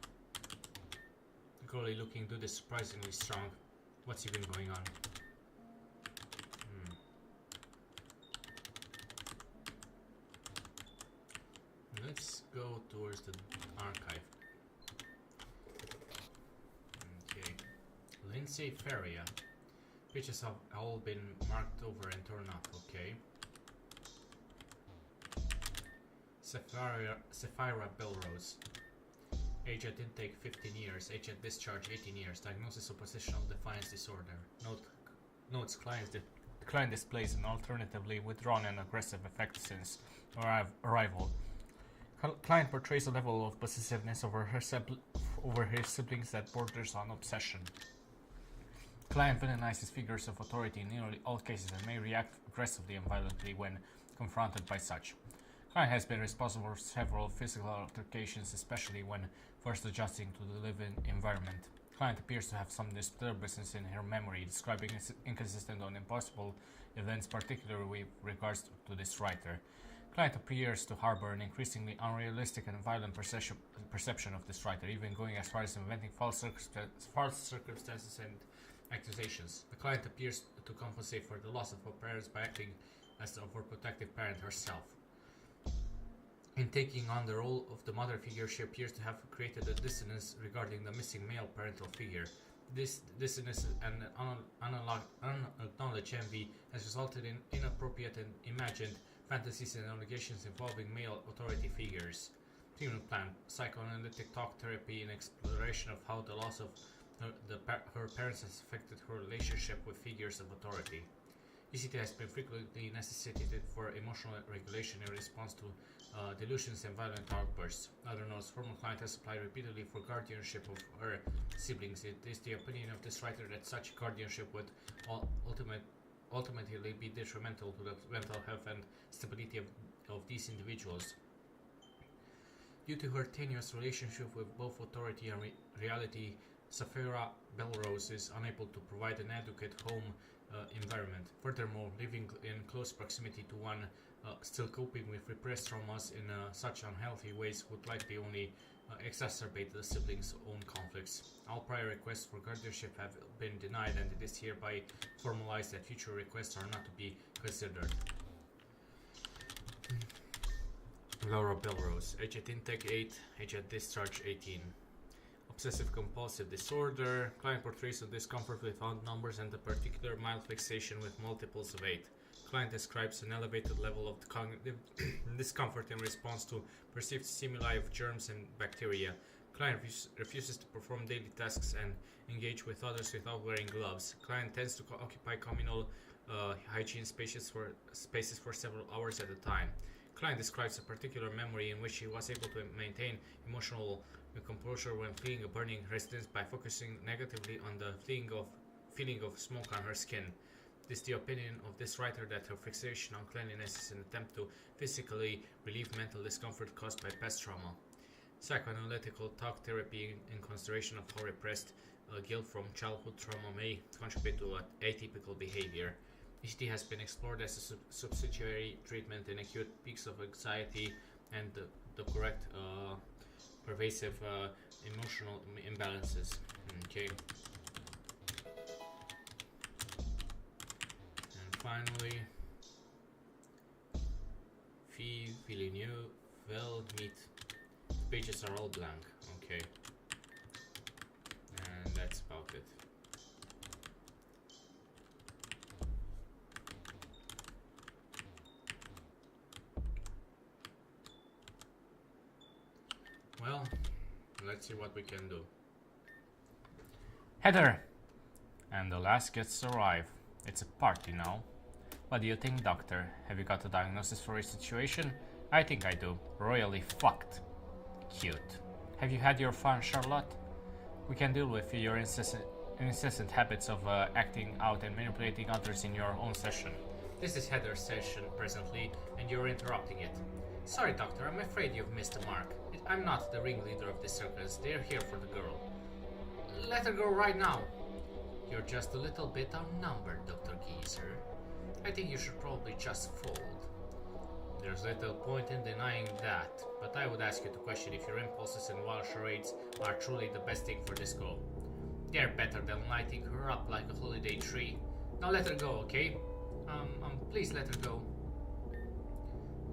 The girlie looking good is surprisingly strong. What's even going on? Let's go towards the archive. Okay. Lindsay Feria. Pictures have all been marked over and torn up, okay. Sapphira Belrose. Age at intake 15 years, age at discharge 18 years, diagnosis of positional defiance disorder. Notes client displays an alternatively withdrawn and aggressive effect since arrival. Client portrays a level of possessiveness over his siblings that borders on obsession. Client villainizes figures of authority in nearly all cases and may react aggressively and violently when confronted by such. Client has been responsible for several physical altercations, especially when first adjusting to the living environment. Client appears to have some disturbances in her memory, describing inconsistent and impossible events, particularly with regards to this writer. Client appears to harbor an increasingly unrealistic and violent perception of this writer, even going as far as inventing false circumstances and accusations. The client appears to compensate for the loss of her parents by acting as the overprotective parent herself. In taking on the role of the mother figure, she appears to have created a dissonance regarding the missing male parental figure. This and unacknowledged envy has resulted in inappropriate and imagined fantasies and allegations involving male authority figures. Treatment plan: psychoanalytic talk therapy, an exploration of how the loss of her parents has affected her relationship with figures of authority. ECT has been frequently necessitated for emotional regulation in response to delusions and violent outbursts. Other notes: former client has applied repeatedly for guardianship of her siblings. It is the opinion of this writer that such guardianship would ultimately be detrimental to the mental health and stability of these individuals. Due to her tenuous relationship with both authority and reality, Safira Belrose is unable to provide an adequate home environment. Furthermore, living in close proximity to one still coping with repressed traumas in such unhealthy ways would likely only exacerbate the siblings' own conflicts. All prior requests for guardianship have been denied, and it is hereby formalized that future requests are not to be considered. Laura Belrose, age at intake 8, age at discharge 18. Obsessive compulsive disorder. Client portrays a discomfort with odd numbers and a particular mild fixation with multiples of 8. Client describes an elevated level of cognitive discomfort in response to perceived stimuli of germs and bacteria. Client refuses to perform daily tasks and engage with others without wearing gloves. Client tends to occupy communal hygiene spaces for several hours at a time. Client describes a particular memory in which he was able to maintain emotional composure when fleeing a burning residence by focusing negatively on the feeling of smoke on her skin. It is the opinion of this writer that her fixation on cleanliness is an attempt to physically relieve mental discomfort caused by past trauma. Psychoanalytical talk therapy in consideration of how repressed guilt from childhood trauma may contribute to atypical behavior. ECT has been explored as a subsidiary treatment in acute peaks of anxiety and the correct pervasive emotional imbalances. Okay. And finally, Fille Villeneuve, well, meet. The pages are all blank. Okay. And that's about it. Well, let's see what we can do. Heather! And the last guests arrive. It's a party now. What do you think, doctor? Have you got a diagnosis for your situation? I think I do. Royally fucked. Cute. Have you had your fun, Charlotte? We can deal with your incessant habits of acting out and manipulating others in your own session. This is Heather's session presently, and you're interrupting it. Sorry, doctor, I'm afraid you've missed the mark. I'm not the ringleader of this circus. They're here for the girl. Let her go right now. You're just a little bit outnumbered, Dr. Geezer. I think you should probably just fold. There's little point in denying that, but I would ask you to question if your impulses and wild charades are truly the best thing for this girl. They're better than lighting her up like a holiday tree. Now let her go, okay? Please let her go.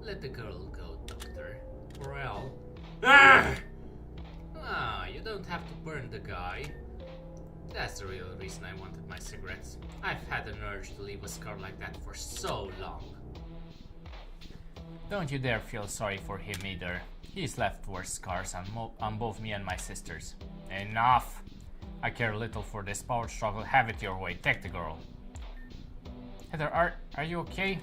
Let the girl go, doctor. Or else... you don't have to burn the guy. That's the real reason I wanted my cigarettes. I've had an urge to leave a scar like that for so long. Don't you dare feel sorry for him either. He's left worse scars on both me and my sisters. Enough! I care little for this power struggle. Have it your way. Take the girl. Heather, are you okay?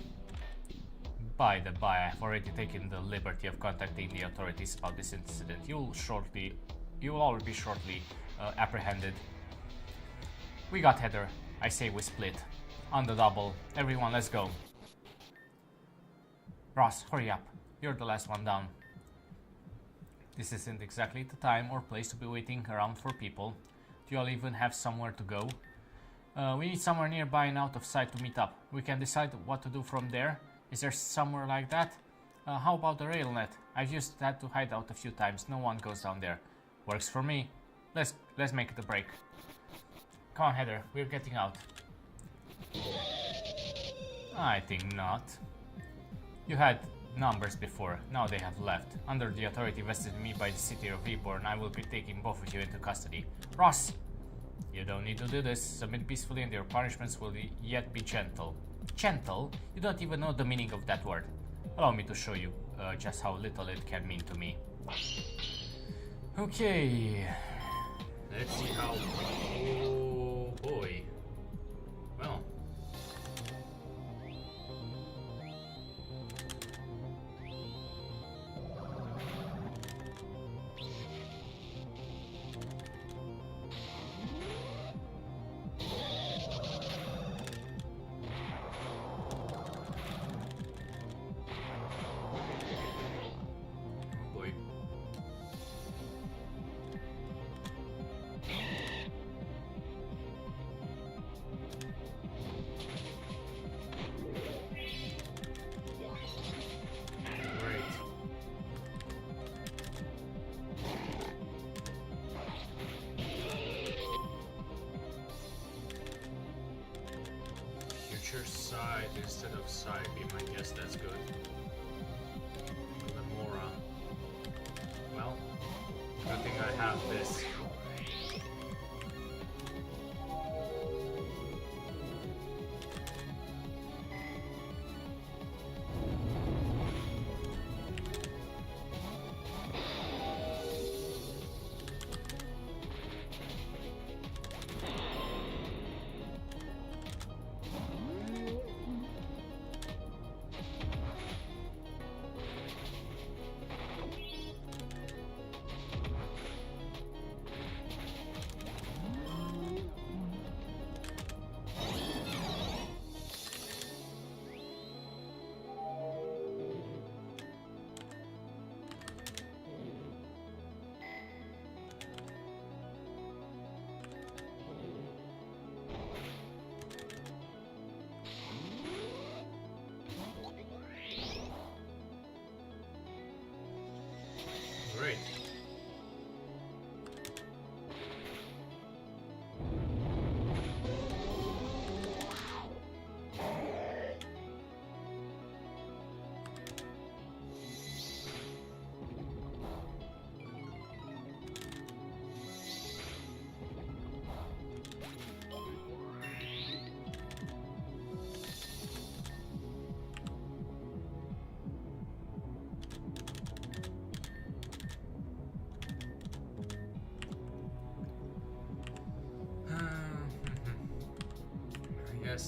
By the by, I've already taken the liberty of contacting the authorities about this incident. You will all be shortly apprehended. We got Heather. I say we split. On the double. Everyone, let's go. Ross, hurry up. You're the last one down. This isn't exactly the time or place to be waiting around for people. Do you all even have somewhere to go? We need somewhere nearby and out of sight to meet up. We can decide what to do from there. Is there somewhere like that? How about the rail net? I've used that to hide out a few times. No one goes down there. Works for me. Let's make it a break. Come on, Heather. We're getting out. I think not. You had numbers before. Now they have left. Under the authority vested in me by the city of Reborn, I will be taking both of you into custody. Ross! You don't need to do this. Submit peacefully and your punishments will yet be gentle. Gentle? You don't even know the meaning of that word. Allow me to show you just how little it can mean to me. Okay. Let's see how... Oh boy. Well. Side instead of side beam, I guess that's good. Lemora. Well, good thing I have this. Great.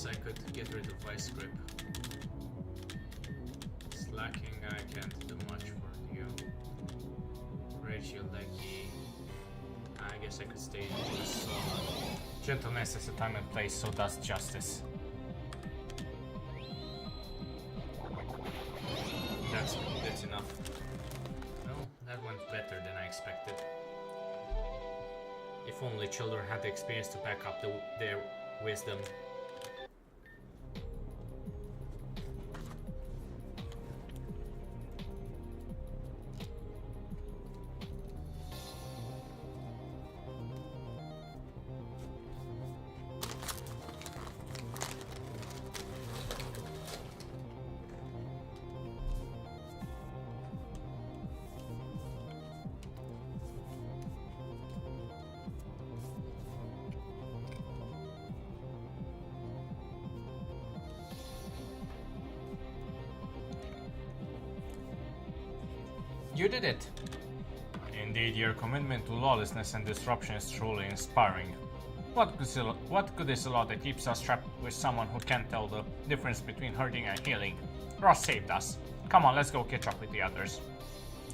I could get rid of Vice Grip. Slacking, I can't do much for you. Rachel, Leggy. I guess I could stay in this. Gentleness has a time and place, so does justice. That's enough. Well, that went better than I expected. If only children had the experience to back up their wisdom. You did it! Indeed, your commitment to lawlessness and disruption is truly inspiring. What good is a law that keeps us trapped with someone who can't tell the difference between hurting and healing? Ross saved us. Come on, let's go catch up with the others.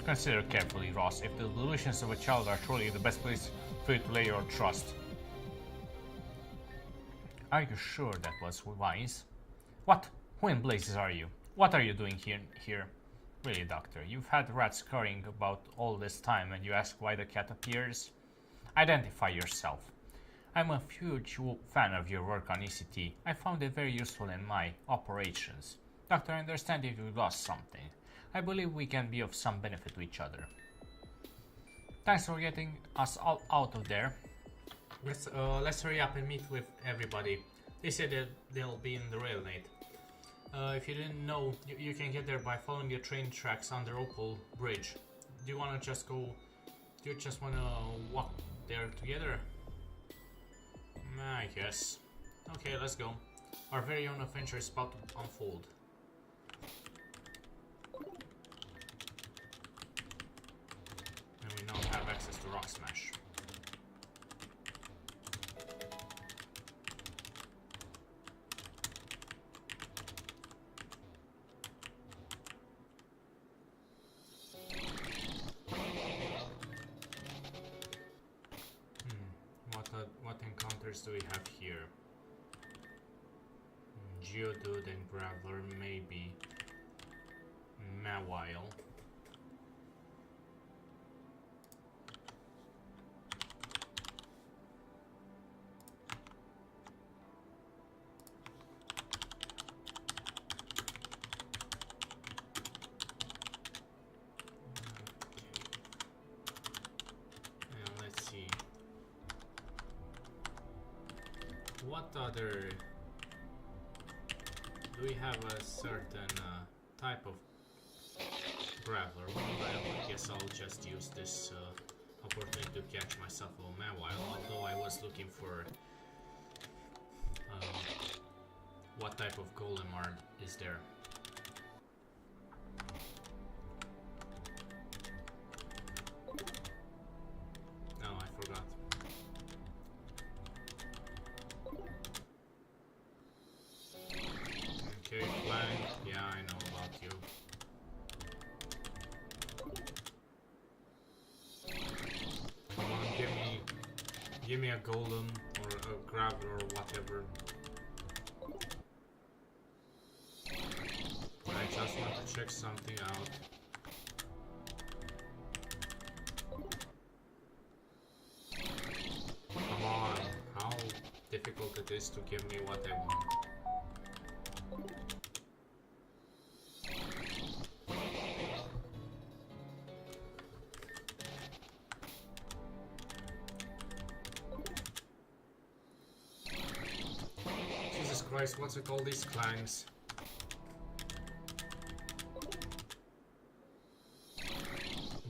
Consider carefully, Ross, if the delusions of a child are truly the best place for you to lay your trust. Are you sure that was wise? What? Who in blazes are you? What are you doing here? Really, Doctor, you've had rats scurrying about all this time and you ask why the cat appears? Identify yourself. I'm a huge fan of your work on ECT. I found it very useful in my operations. Doctor, I understand if you lost something. I believe we can be of some benefit to each other. Thanks for getting us all out of there. Let's hurry up and meet with everybody. They said that they'll be in the railway. If you didn't know, you can get there by following the train tracks under Opal Bridge. Do you want to just go? Do you just want to walk there together? I guess. Okay, let's go. Our very own adventure is about to unfold. And we now have access to Rock Smash. What encounters do we have here? Geodude and Graveler, maybe. Mawile. Let's see. What other... Do we have a certain type of Graveler? Well, I guess I'll just use this opportunity to catch myself a Mawile, although I was looking for what type of Golem is there. No, I forgot. Okay, Flying. Yeah, I know about you. Come on, give me a Golem or a Graveler or whatever. I just want to check something out. Come on, how difficult it is to give me what I want. Jesus Christ, what's with all these clangs?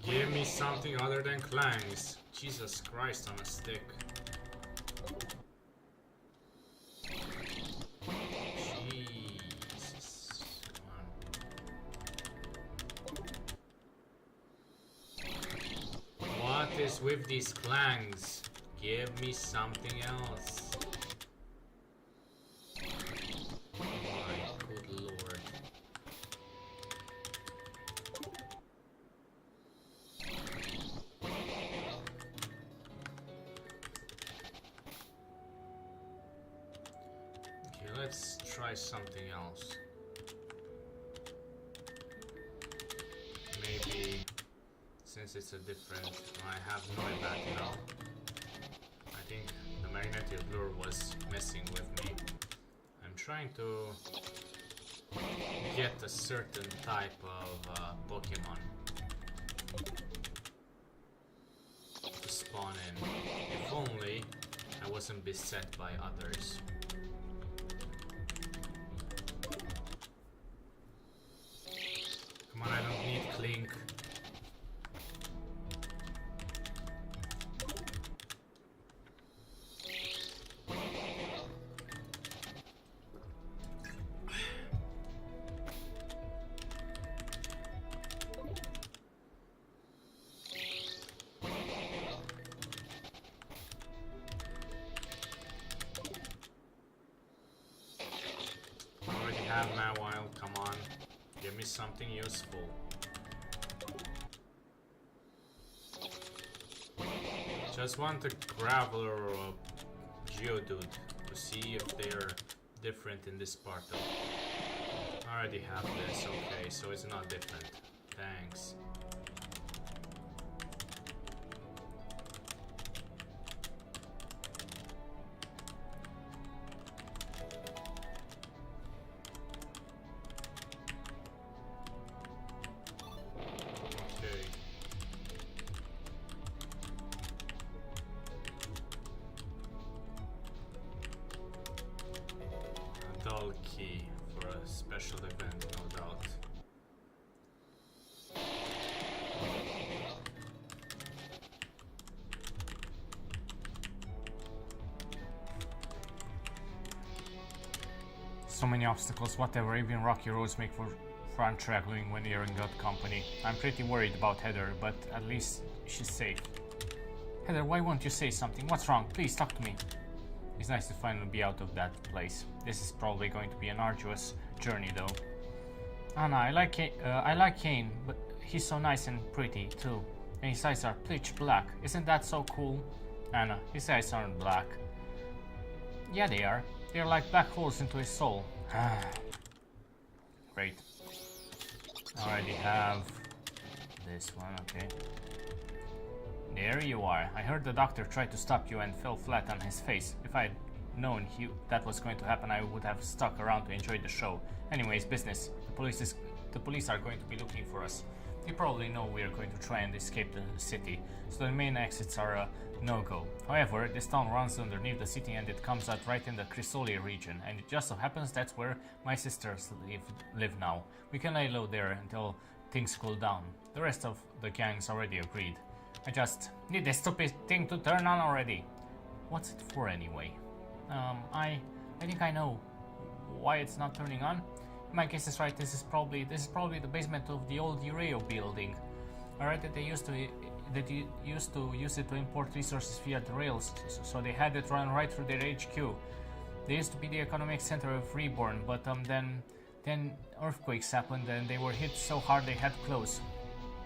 Give me something other than clangs. Jesus Christ on a stick. Jesus. Come on. What is with these clangs? Give me something else. My good lord. Let's try something else. Maybe since it's a different... I have no impact now. I think the magnetic lure was messing with me. I'm trying to get a certain type of Pokemon to spawn in. If only I wasn't beset by others. Come on, I don't need Clink. I already have Mawile, come on. Give me something useful. Just want a Graveler or a Geodude to see if they're different in this part of... I already have this, okay, so it's not different. Thanks. Dull key for a special event, no doubt. So many obstacles, whatever, even rocky roads make for fun traveling when you're in good company. I'm pretty worried about Heather, but at least she's safe. Heather, why won't you say something? What's wrong? Please talk to me. It's nice to finally be out of that place. This is probably going to be an arduous journey though. Anna, I like Kane, but he's so nice and pretty too. And his eyes are pitch black. Isn't that so cool? Anna, his eyes aren't black. Yeah, they are. They're like black holes into his soul. Great. I already have this one, okay. There you are. I heard the doctor tried to stop you and fell flat on his face. If I'd known that was going to happen, I would have stuck around to enjoy the show. Anyways, business. The police are going to be looking for us. You probably know we are going to try and escape the city, so the main exits are a no-go. However, this town runs underneath the city and it comes out right in the Crisoli region, and it just so happens that's where my sisters live now. We can lay low there until things cool down. The rest of the gang's already agreed. I just need this stupid thing to turn on already. What's it for anyway? I think I know why it's not turning on. My guess is right. This is probably the basement of the old Ureo building. I read that they used to use it to import resources via the rails, so they had it run right through their HQ. They used to be the economic center of Reborn, but then earthquakes happened and they were hit so hard they had to close.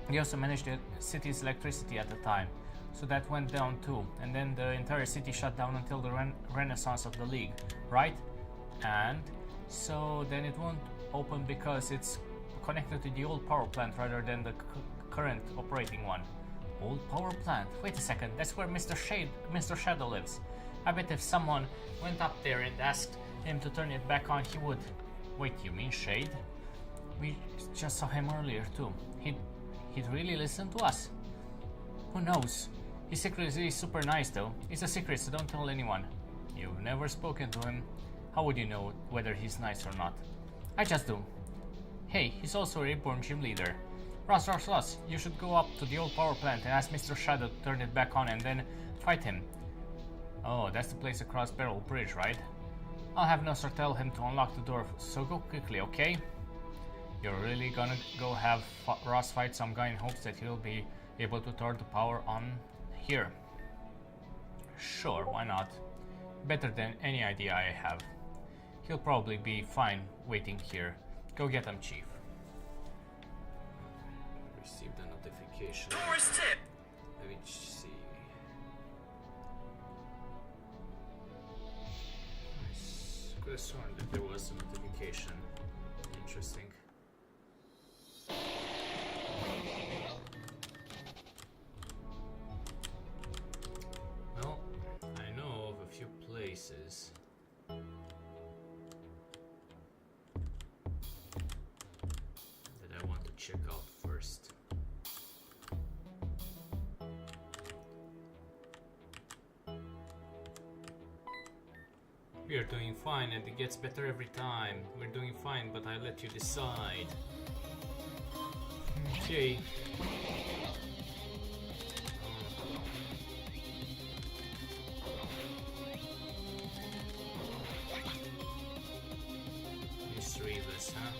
They also managed the city's electricity at the time, so that went down too. And then the entire city shut down until the renaissance of the League, right? And so then it won't open because it's connected to the old power plant rather than the current operating one. Old power plant? Wait a second, that's where Mr. Shadow lives. I bet if someone went up there and asked him to turn it back on, he would. Wait, you mean Shade? We just saw him earlier too. He'd really listen to us? Who knows? He's secretly super nice though. It's a secret, so don't tell anyone. You've never spoken to him. How would you know whether he's nice or not? I just do. Hey, he's also a Reborn gym leader. Ross, you should go up to the old power plant and ask Mr. Shadow to turn it back on and then fight him. Oh, that's the place across Barrel Bridge, right? I'll have Nosser tell him to unlock the door, so go quickly, okay? You're really gonna go have Ross fight some guy in hopes that he'll be able to turn the power on here? Sure, why not? Better than any idea I have. He'll probably be fine waiting here. Go get him, Chief. Received a notification. Tourist tip! Let me see. I could have sworn that there was a notification. Interesting. Well, I know of a few places. That I want to check out first. We are doing fine and it gets better every time. We're doing fine, but I let you decide. Okay. Mysteryless, huh?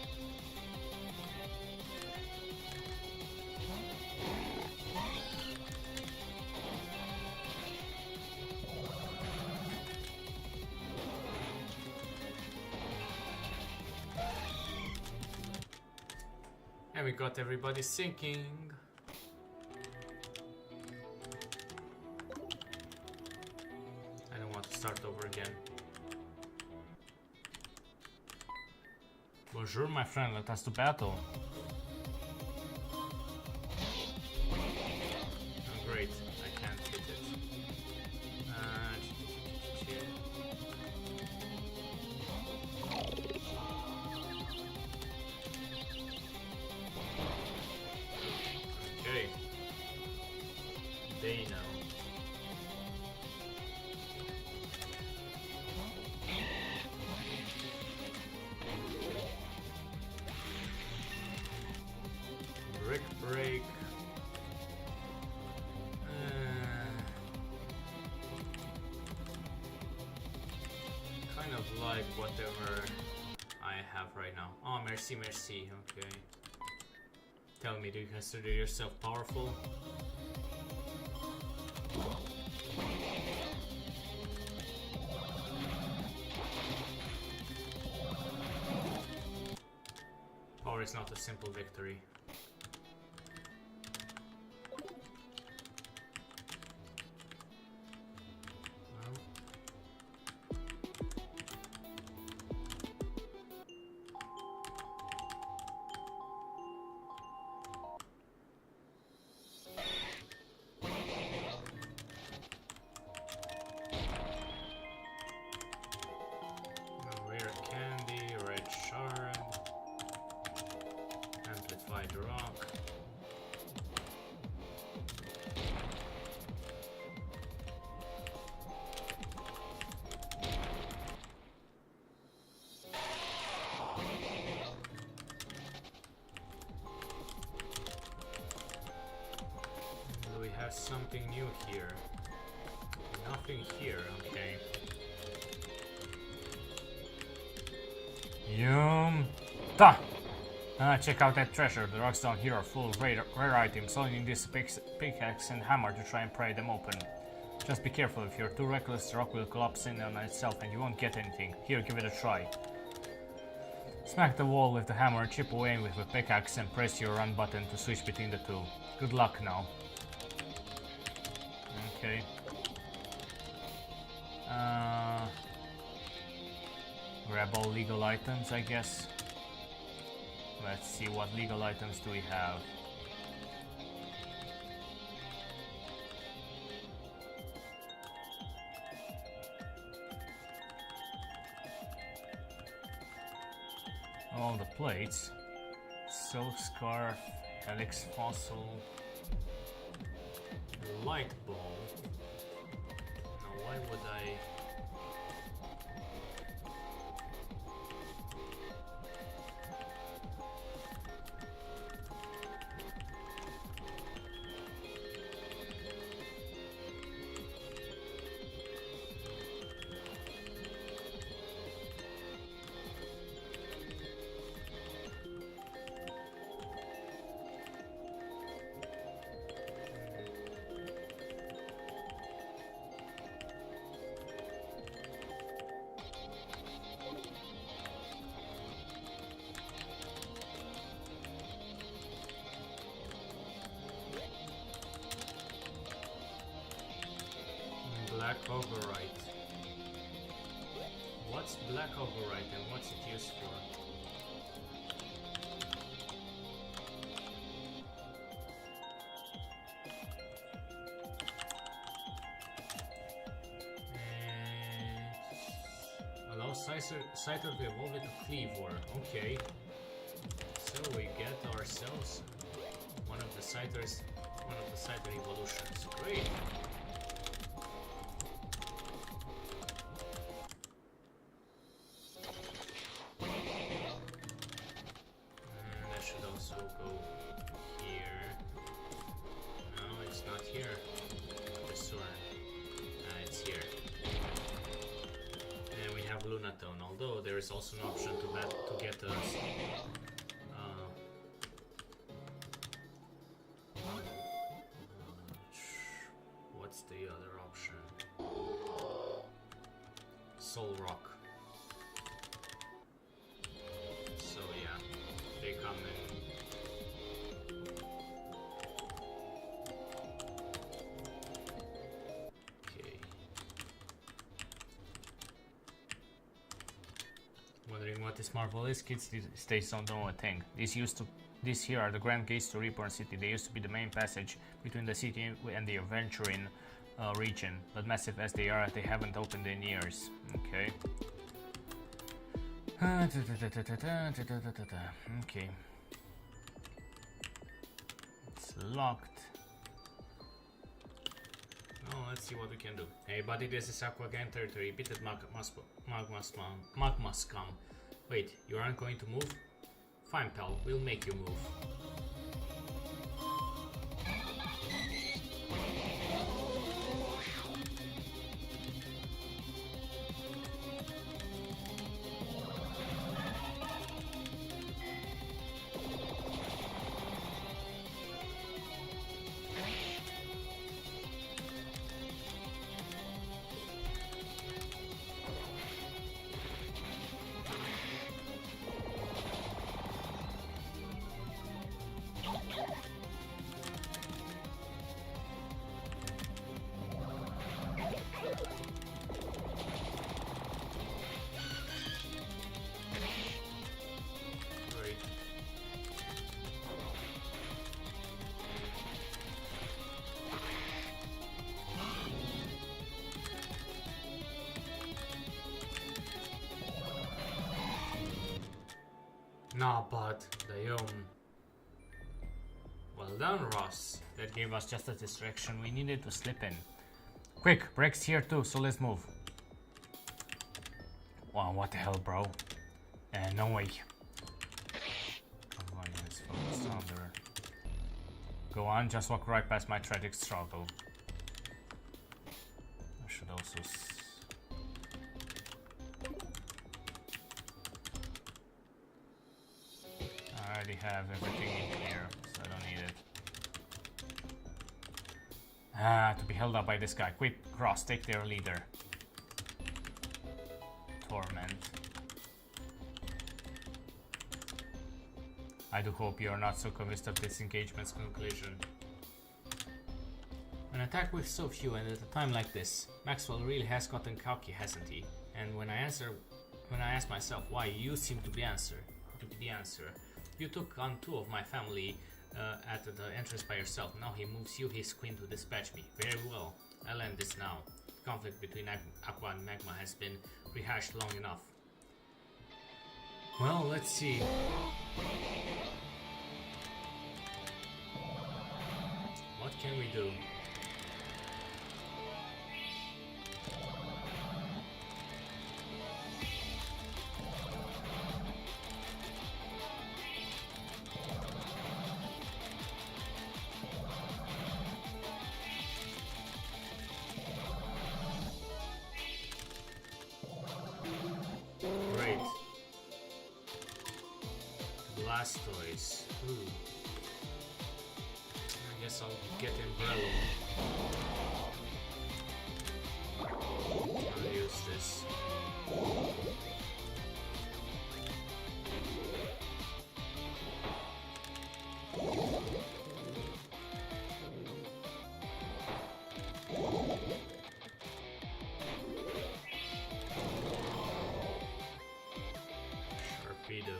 And we got everybody sinking. I don't want to start over again. Bonjour, my friend, let us to battle. Oh, great, I can't hit it. Okay. They know. Brick break. Kind of like whatever have right now? Oh, merci, merci. Okay. Tell me, do you consider yourself powerful? Power is not a simple victory. Something new here. Nothing here, okay. Check out that treasure. The rocks down here are full of rare items. Only need this pickaxe and hammer to try and pry them open. Just be careful. If you're too reckless, the rock will collapse in on itself and you won't get anything. Here, give it a try. Smack the wall with the hammer, chip away with the pickaxe, and press your run button to switch between the two. Good luck now. Okay. Grab all legal items, I guess. Let's see, what legal items do we have? All the plates. Silk scarf, helix fossil, light ball. Now why would I... Black override. What's black override and what's it used for? Allow Scyther to evolve into Cleavor. Okay. So we get ourselves one of the Scyther evolutions. Great. Although there is also an option to get us what's the other option? Soul Rock. So yeah, they come in. Wondering what this marvel is? Kids these days don't know a thing. These here are the Grand Gates to Reborn City. They used to be the main passage between the city and the Aventurine region, but massive as they are, they haven't opened in years. Okay. Okay. It's locked. Oh, let's see what we can do. Hey buddy, this is AllGen territory. Repeated magma scum. Wait, you aren't going to move? Fine pal, we'll make you move. Nah, but the well done, Ross. That gave us just a distraction we needed to slip in. Quick, Breck's here too, so let's move. Wow, what the hell, bro? No way. Come on, let's focus on there. Go on, just walk right past my tragic struggle. I should also I already have everything in here, so I don't need it. To be held up by this guy. Quick, Cross, take their leader. Torment. I do hope you are not so convinced of this engagement's conclusion. An attack with so few and at a time like this, Maxwell really has gotten cocky, hasn't he? And when I ask myself why, you seem to be the answer. You took on 2 of my family at the entrance by yourself. Now he moves you his queen to dispatch me. Very well, I'll end this now. The conflict between Aqua and Magma has been rehashed long enough. Well, let's see. What can we do? Great. Blastoise. Ooh. I guess I'll get Umbrella. I'll use this. Torpedo.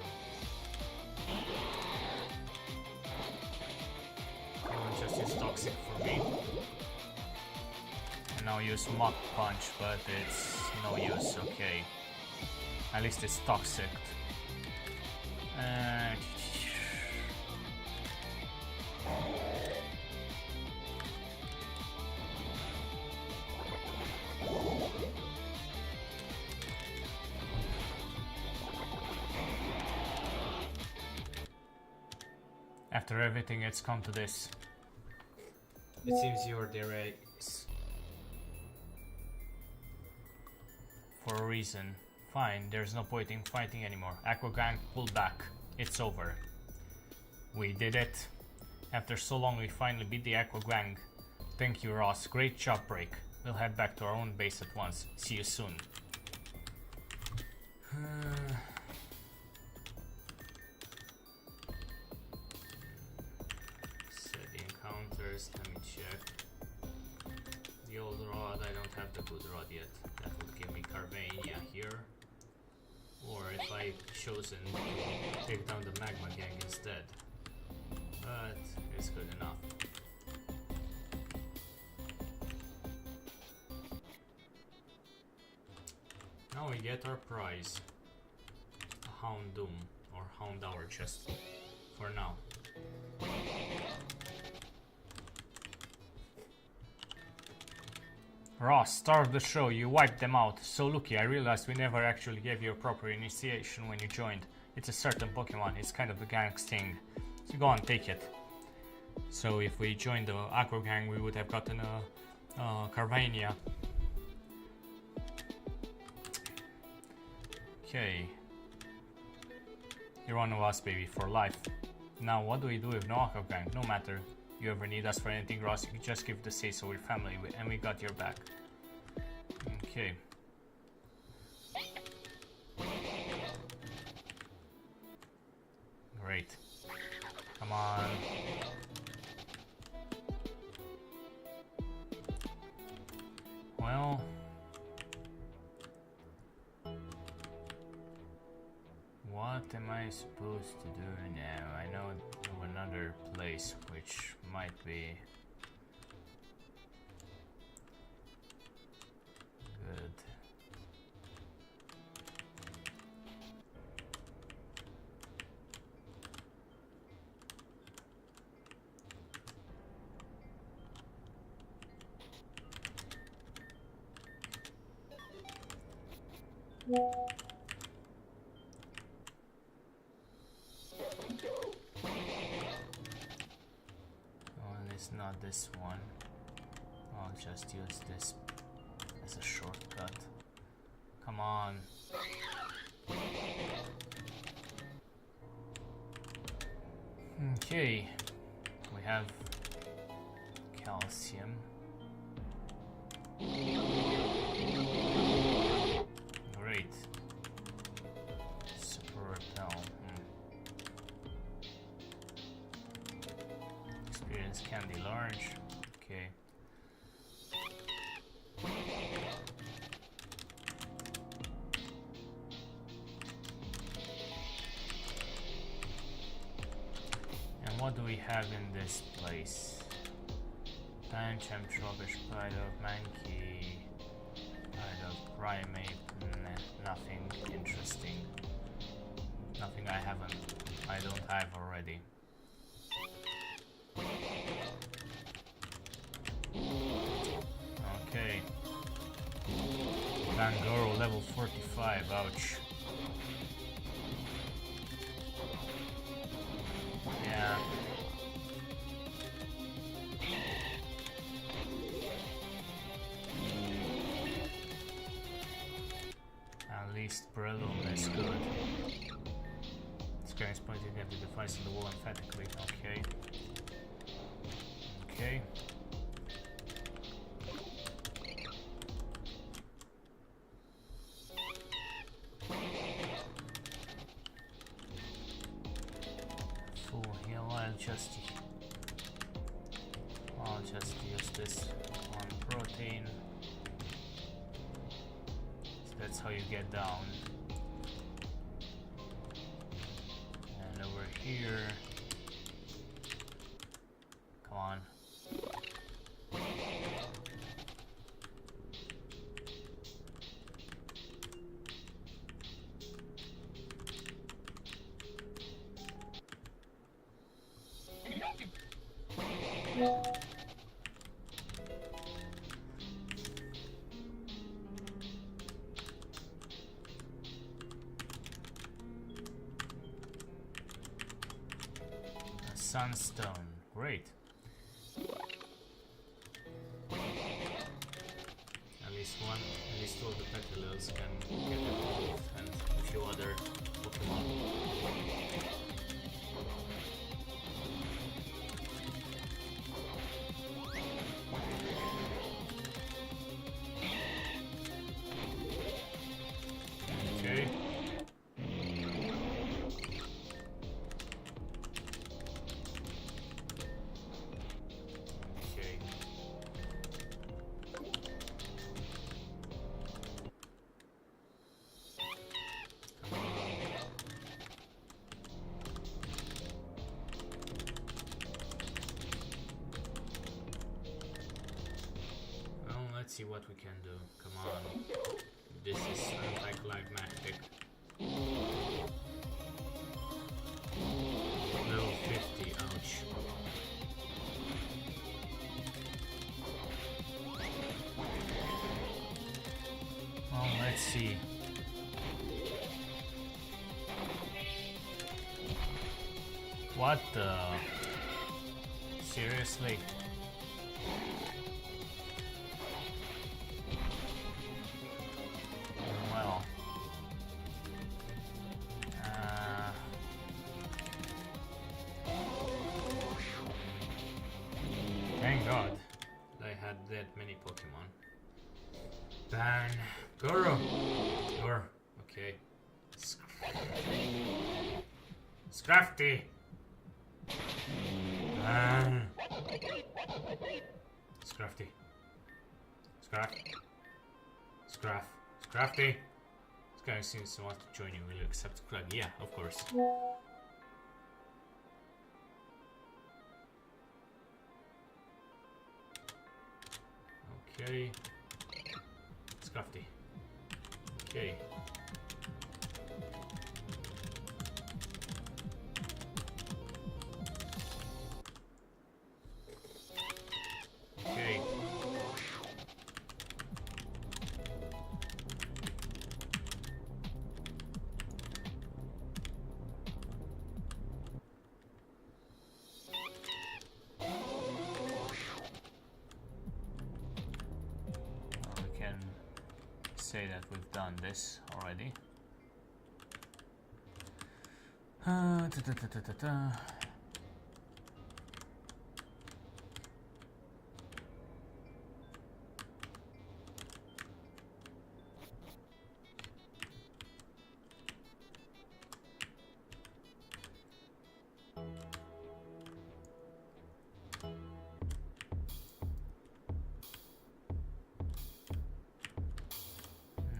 Just use Toxic for me. And now use Mach Punch, but it's no use, okay. At least it's Toxic. After everything, it's come to this. It seems you're the race. For a reason. Fine, there's no point in fighting anymore. Aqua Gang, pull back. It's over. We did it. After so long, we finally beat the Aqua Gang. Thank you, Ross. Great job, Break. We'll head back to our own base at once. See you soon. Let me check. The old rod, I don't have the good rod yet. That would give me Carvania here. Or if I chosen to take down the Magma Gang instead. But it's good enough. Now we get our prize. A Houndoom or Houndour chest for now. Ross, star of the show, you wiped them out. So Lucky, I realized we never actually gave you a proper initiation when you joined. It's a certain Pokemon, it's kind of the gang's thing. So go on, take it. So if we joined the Aqua Gang, we would have gotten a Carvania. Okay. You're one of us, baby, for life. Now, what do we do with no Aqua Gang? No matter. You ever need us for anything, Ross, you can just give the say so we're family and we got your back. Okay. Great. Come on. Well. What am I supposed to do now? I know of another place which might be good. It's not this one. I'll just use this as a shortcut. Come on. Okay, we have calcium. Great. Super repel. Experience candy large. Okay. And what do we have in this place? Pancham, Tropish, Pride of Mankey, Pride of Primate, nothing interesting. Nothing I don't have already. Okay. Kangoro level 45, ouch. Yeah. At least Breloom is good. This guy is pointing at the device on the wall emphatically. Okay. Okay. Full heal. I'll just use this on protein. So that's how you get down. And over here. Come on. Sunstone, great. At least all the Petilils can get evolved, and a few other Pokemon. Okay. Let's see what we can do. Come on. This is anticlimactic. Level 50, ouch. Oh, let's see. What the? Seriously? Well. Thank God I had that many Pokemon. Ban. Goro. Goro. Okay. Scrafty. Ban. Scrafty. Scraff. Scraff. Scrafty. This guy seems to want to join you. Will you accept Crag? Yeah, of course. Okay. Scrafty. Okay. Okay. say that we've done this already.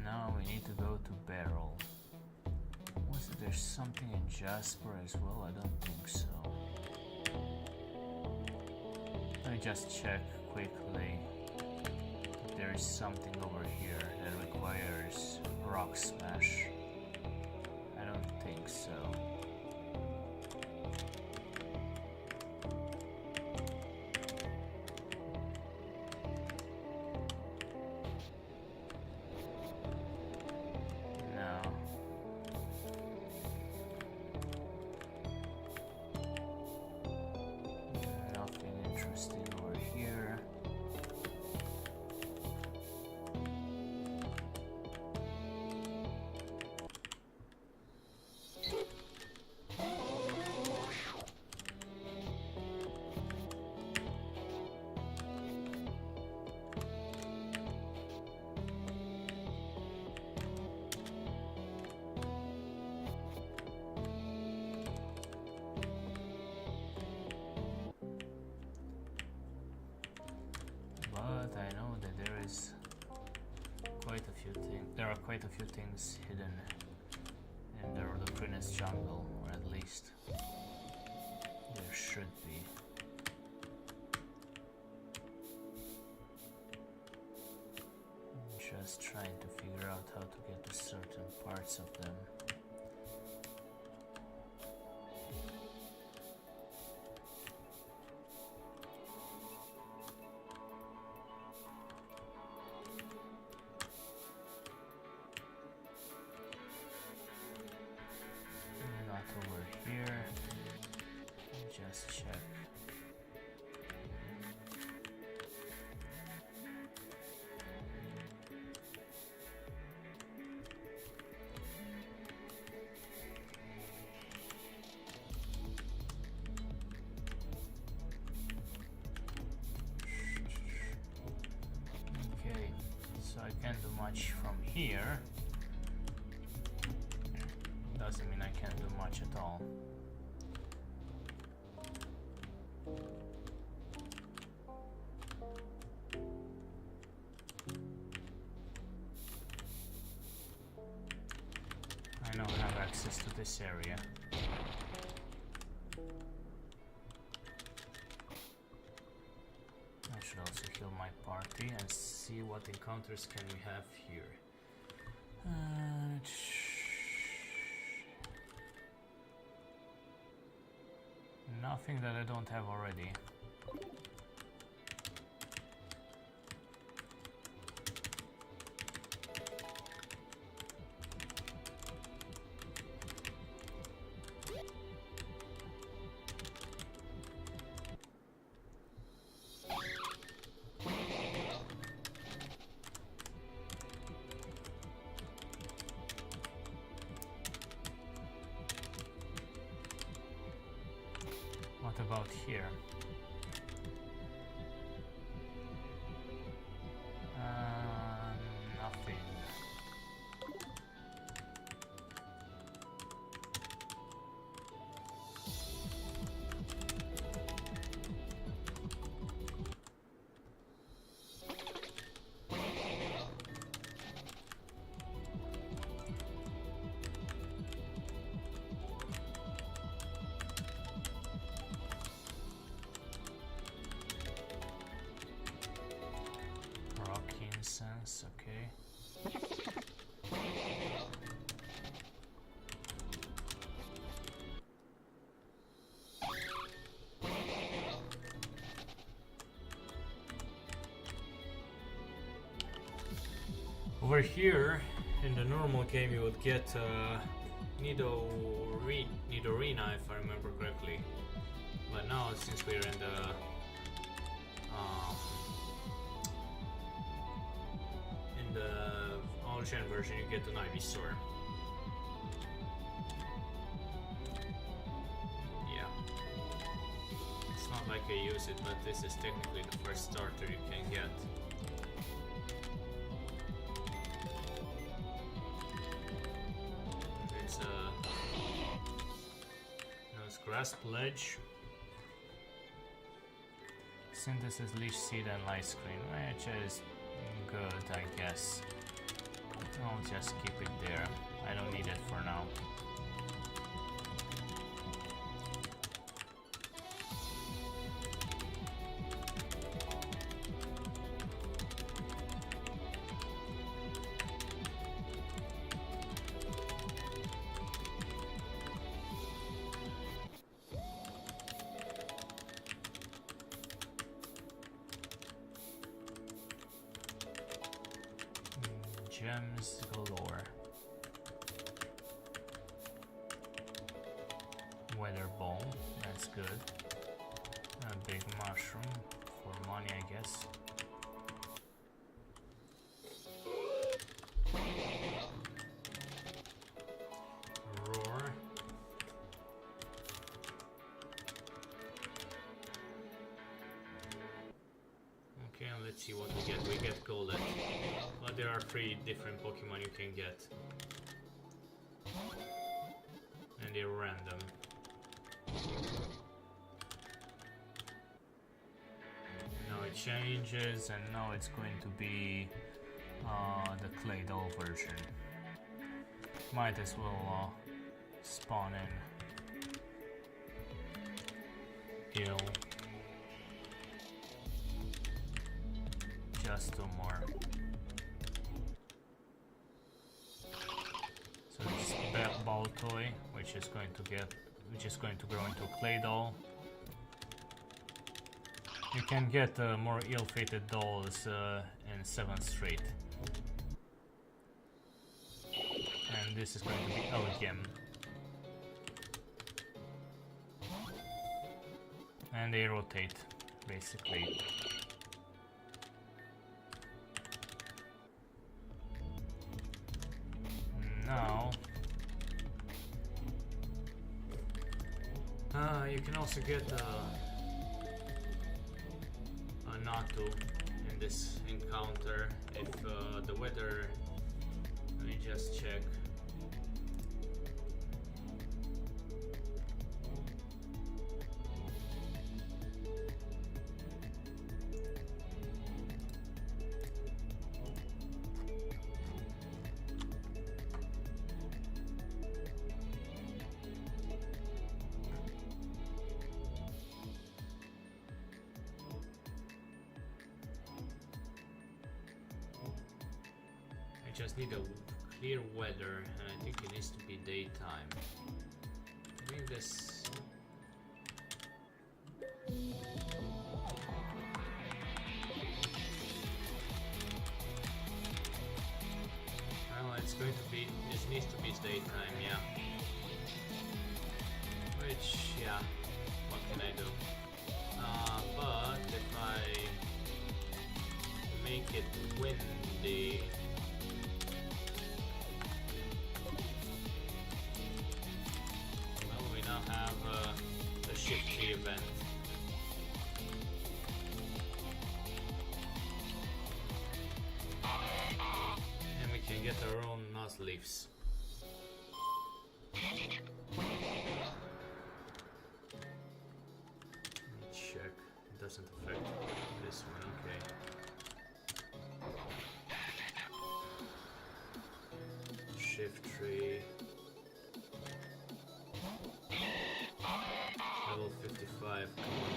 Now we need to go to Barrel. Was there something in Jasper as well? I don't think so. Let me just check quickly. There is something over here that requires Rock Smash. I don't think so. There are quite a few things hidden in the Ludicrinous jungle, or at least there should be. I'm just trying to figure out how to get to certain parts of them. I can't do much from here. Doesn't mean I can't do much at all. I now have access to this area. I should also heal my party and see what encounters can we have here. Nothing that I don't have already. What about here? Nothing. Sense, okay. Over here, in the normal game, you would get Nidorina, if I remember correctly. But now, since we're in the AllGen version, you get an Ivysaur. Yeah. It's not like I use it, but this is technically the first starter you can get. It's no, it's Grass Pledge. Synthesis, Leech Seed, and Light Screen, which is good, I guess. I'll just keep it there. I don't need it for now. Gems galore. Weather ball, that's good. A big mushroom for money, I guess. Roar. Okay, let's see what we get. We get Golden. But there are 3 different Pokemon you can get. And they're random. Now it changes, and now it's going to be the Clay Doll version. Might as well spawn in Hill. Just 2 more. So this ball toy, which is going to grow into a Clay Doll. You can get more ill-fated dolls in 7th Street. And this is going to be AllGen. And they rotate, basically. Now, you can also get a Natu in this encounter if the weather. Let me just check. Just need a clear weather, and I think it needs to be daytime. I think this. Well, it's going to be. This needs to be daytime, yeah. Which, yeah, what can I do? But if I make it windy. Have a shift tree event. And we can get our own Nuzleafs. Let me check. It doesn't affect this one, okay. Shift tree. Level 55, come on.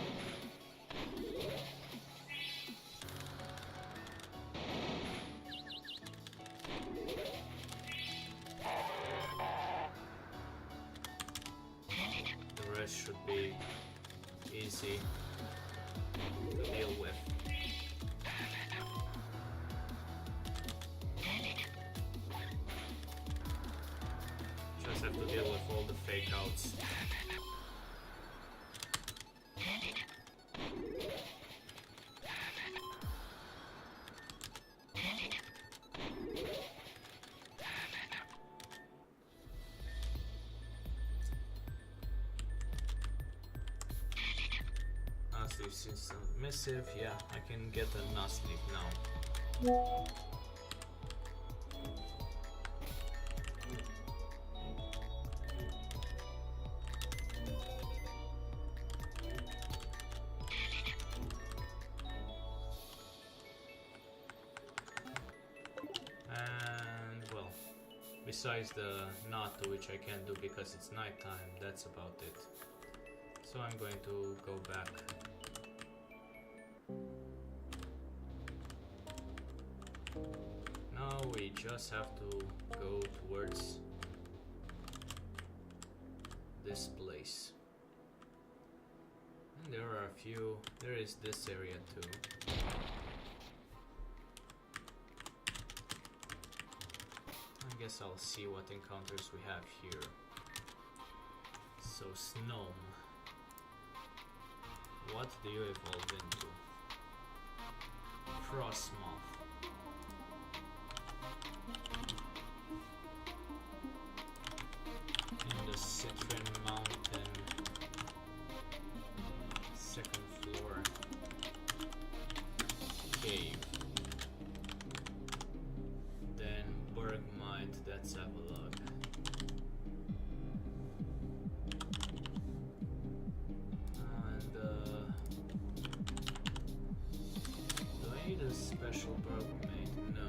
The rest should be easy to deal with. Just have to deal with all the fake outs. This is a missive. Yeah, I can get a Nust Leaf now. And well, besides the knot, which I can't do because it's nighttime, that's about it. So I'm going to go back. Now we just have to go towards this place. And there are a few, there is this area too. I guess I'll see what encounters we have here. So Snom. What do you evolve into? Frostmoth. In the Citron Mountain, second floor cave. Then Bergmite, that's have a look. Do I need a special Bergmite? No.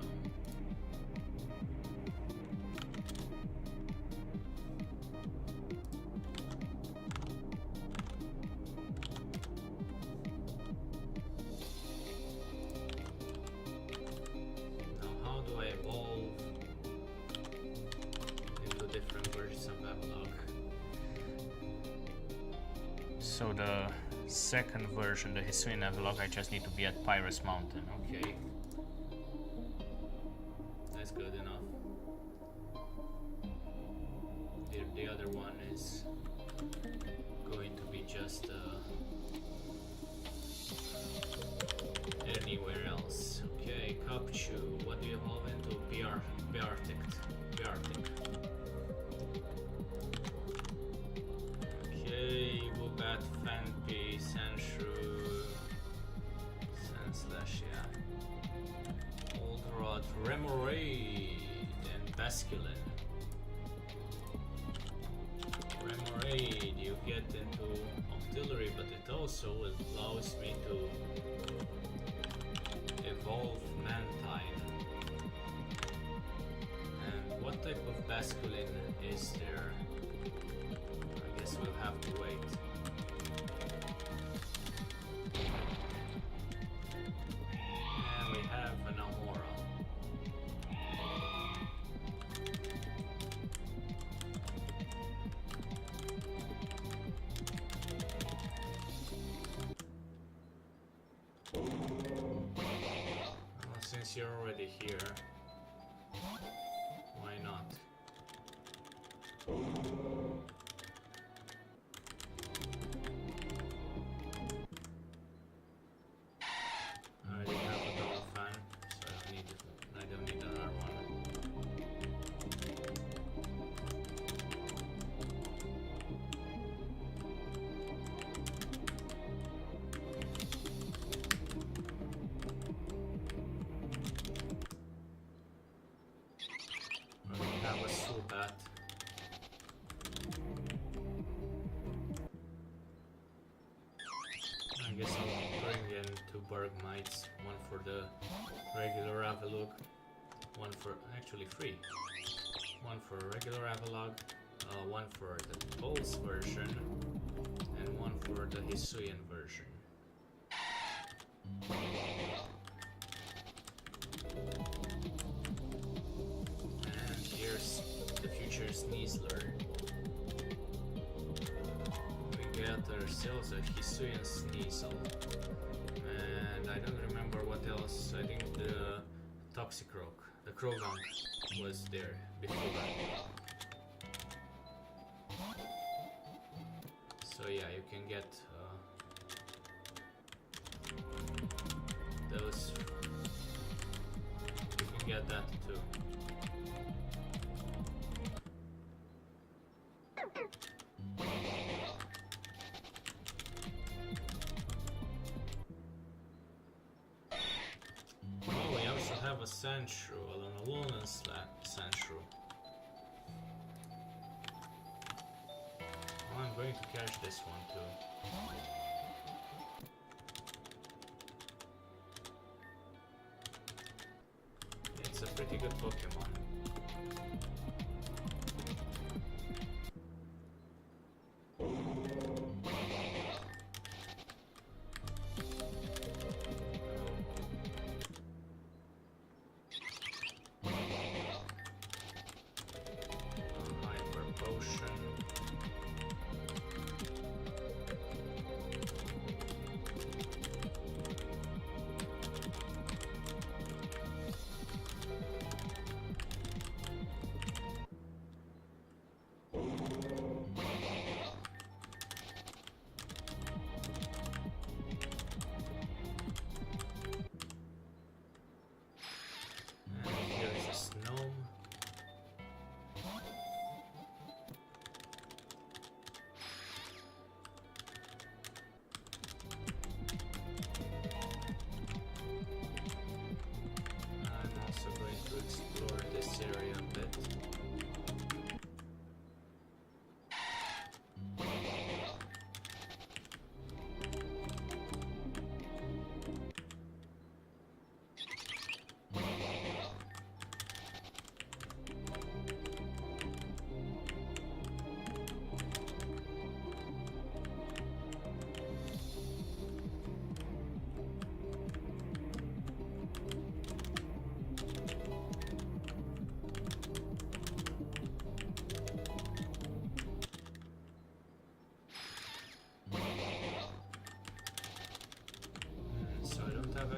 So the second version, the Hisuian Avalok, I just need to be at Pyrus Mountain. Okay. That's good enough. The other one is going to be just anywhere else. Okay, Capchu, what do you evolve into? Beartic. Okay, Woobat, Fanpy, Sandshrew, Sandslash, yeah. Old Rod, Remoraid, and Basculin. Remoraid, you get into Octillery, but it also allows me to evolve Mantine. And what type of Basculin is there? I guess we'll have to wait. And we have an Amora. Well, since you're already here, why not? I already have a Dolphin, so I don't need another one. I already have a Subat. I guess I'll bring in two Bergmites, one for the regular Avalok, one for, actually three. One for regular Avalok, one for the Pulse version, and one for the Hisuian version. And here's the future Sneasler. We get ourselves a Hisuian Sneasel. And I don't remember what else. I think the Toxicroak, the Krogan, was there before that. So yeah, you can get those. You can get that too. have a Sandshrew, an Alolan Sandshrew. Well, I'm going to catch this one too. It's a pretty good Pokemon.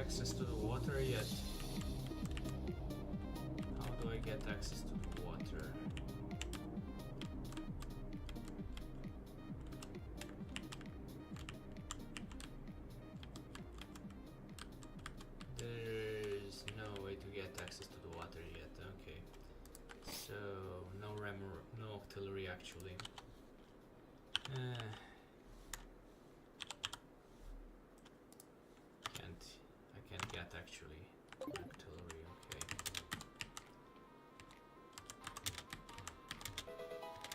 Access to the water yet. How do I get access to the water? There's no way to get access to the water yet. Okay, so no artillery actually. Actually, artillery, okay.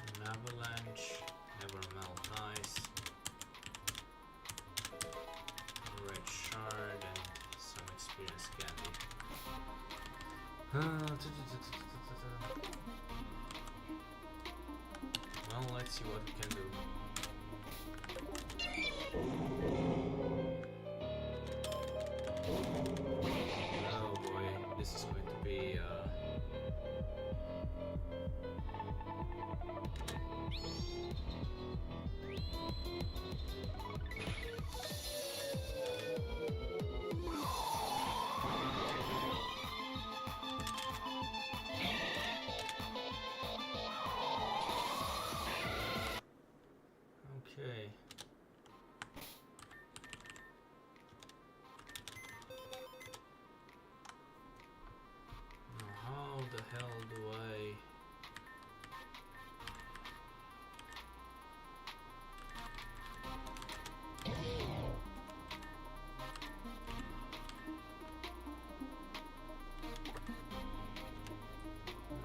An avalanche, never melt ice, red shard, and some experience candy. Well, let's see what we can do. This is going to be okay. The hell do I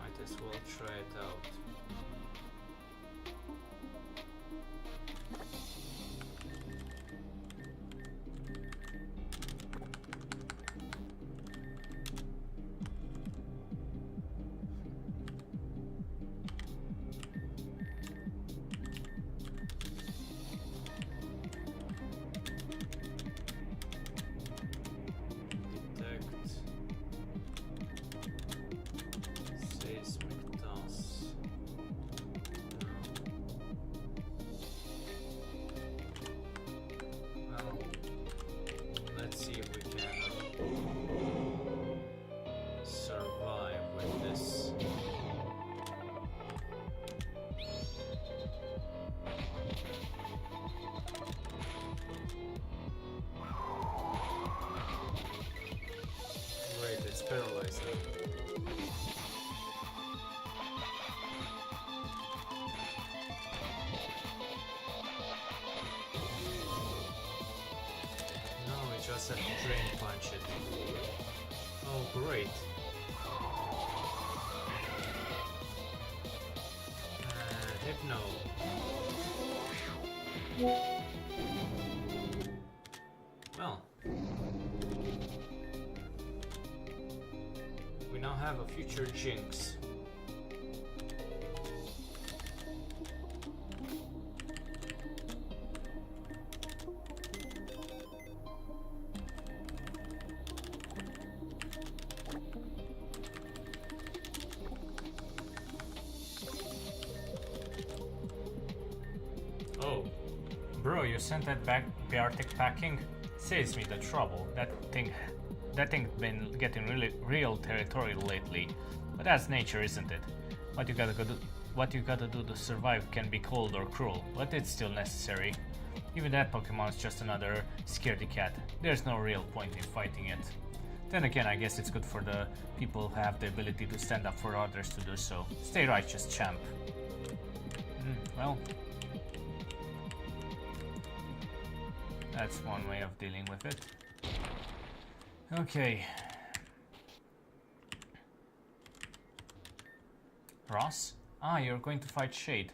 might as well try it out. paralyzed now. No, we just have to drain punch it. Great. Hypno. Well, we now have a future Jinx. Oh, bro, you sent that back Arctic packing? Saves me the trouble. That thing's been getting really real territorial lately. But that's nature, isn't it? What you gotta do to survive can be cold or cruel, but it's still necessary. Even that Pokemon's just another scaredy cat. There's no real point in fighting it. Then again, I guess it's good for the people who have the ability to stand up for others to do so. Stay righteous, champ. Well, that's one way of dealing with it. Okay. Ross? Ah, you're going to fight Shade.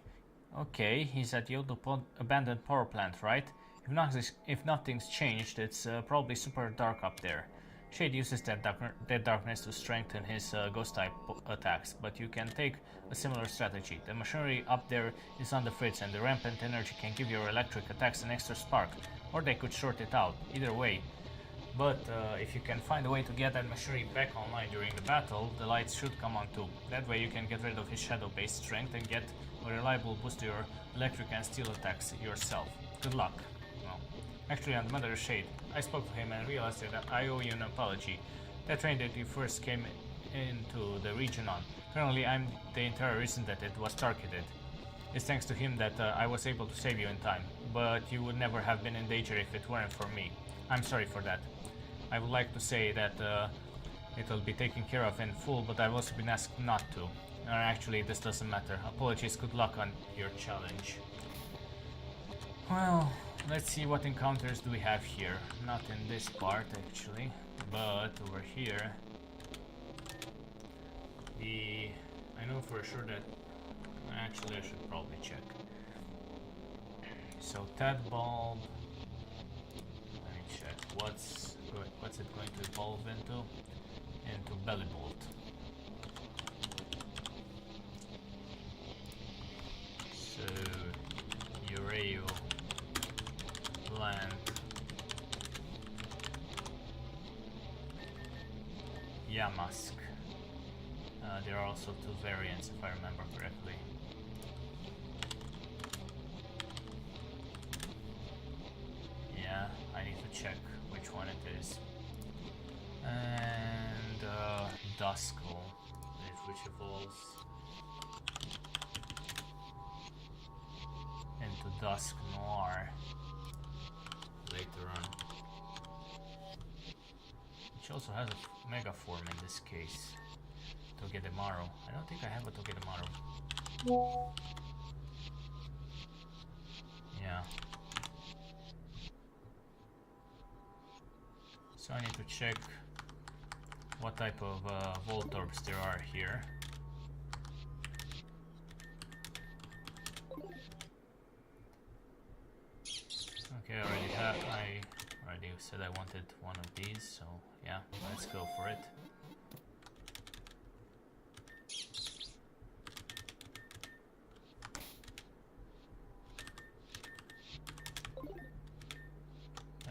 Okay, he's at the old abandoned power plant, right? If nothing's changed, it's probably super dark up there. Shade uses that darkness to strengthen his ghost-type attacks, but you can take a similar strategy. The machinery up there is on the fritz, and the rampant energy can give your electric attacks an extra spark, or they could short it out. Either way. But if you can find a way to get that machinery back online during the battle, the lights should come on too. That way you can get rid of his shadow-based strength and get a reliable boost to your electric and steel attacks yourself. Good luck. Well, actually, on the matter of Shade, I spoke to him and realized that I owe you an apology. That train that you first came into the region on, apparently I'm the entire reason that it was targeted. It's thanks to him that I was able to save you in time, but you would never have been in danger if it weren't for me. I'm sorry for that. I would like to say that it'll be taken care of in full, but I've also been asked not to. Actually, this doesn't matter. Apologies, good luck on your challenge. Well, let's see what encounters do we have here. Not in this part, actually, but over here. I know for sure that... Actually, I should probably check. So, Tadbulb... Let me check. What's it going to evolve into? Into Bellibolt. So, Ureo, Plant, Yamask. There are also two variants, if I remember correctly. Yeah, I need to check which one it is. And Duskull, which evolves into Dusk Noir later on, which also has a Mega form in this case. Togedemaru. I don't think I have a Togedemaru. Yeah. So I need to check what type of Voltorbs there are here. Okay, I already said I wanted one of these, so yeah, let's go for it.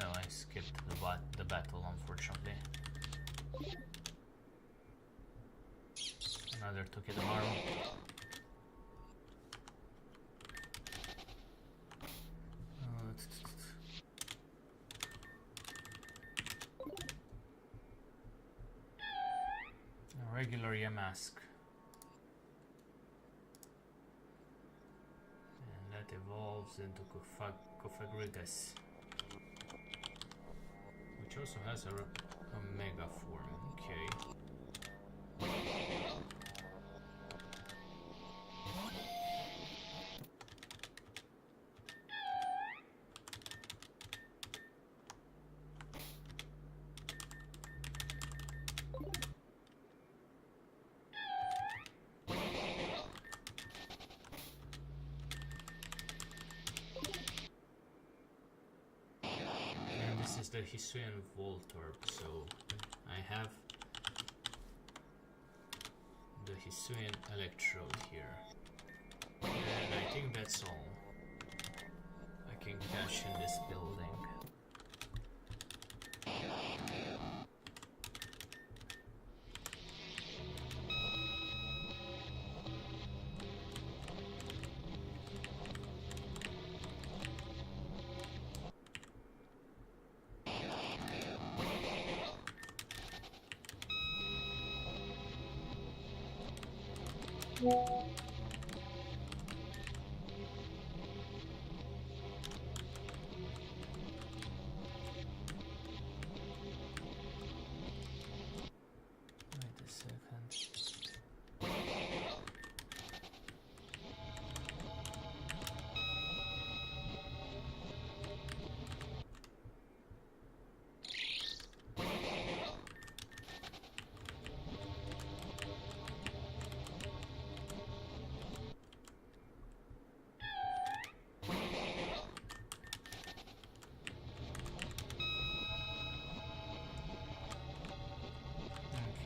Oh, I skipped the battle, unfortunately. Another Togedemaru. A regular Yamask. And that evolves into Kofagrigus, which also has a Mega form. Okay. a Hisuian Voltorb, so I have the Hisuian Electrode here. And I think that's all I can catch in this building.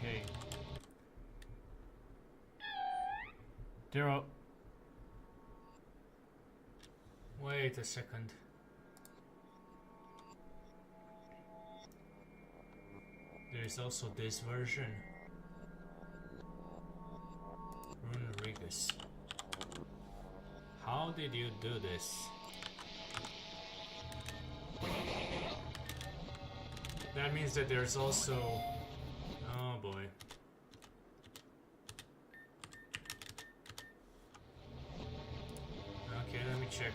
Okay. There are... Wait a second. There's also this version. Runrigus. How did you do this? That means that there's also... Oh boy. Okay, let me check.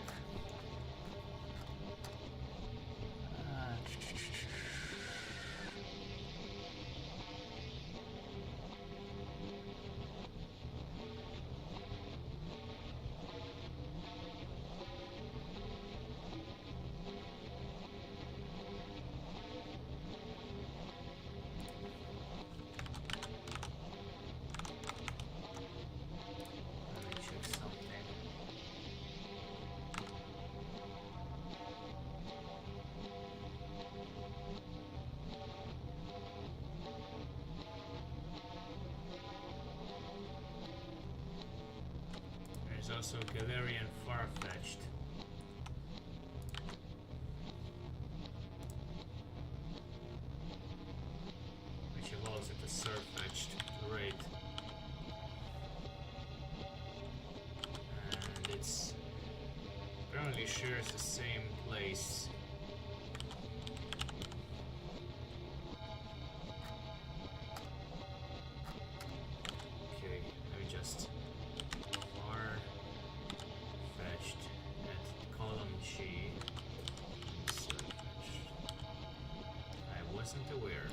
Also Galarian Farfetch'd. Which evolves into Surfetch'd rate. And it's apparently shares the same place. Okay, let me just wasn't aware.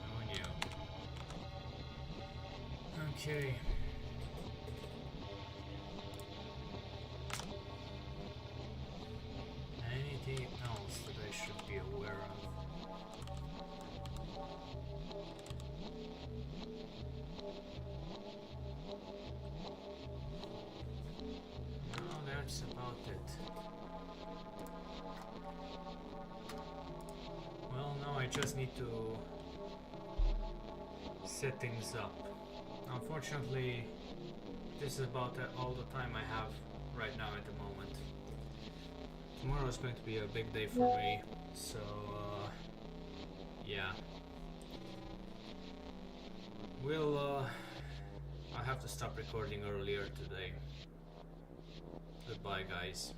Oh no. Okay. Anything else that I should be aware of? That's about it. Well, now I just need to set things up. Unfortunately, this is about all the time I have right now at the moment. Tomorrow is going to be a big day for me, so yeah. I'll have to stop recording earlier today. Goodbye, guys.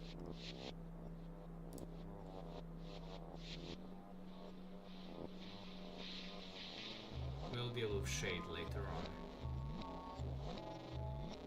We'll deal with shade later on.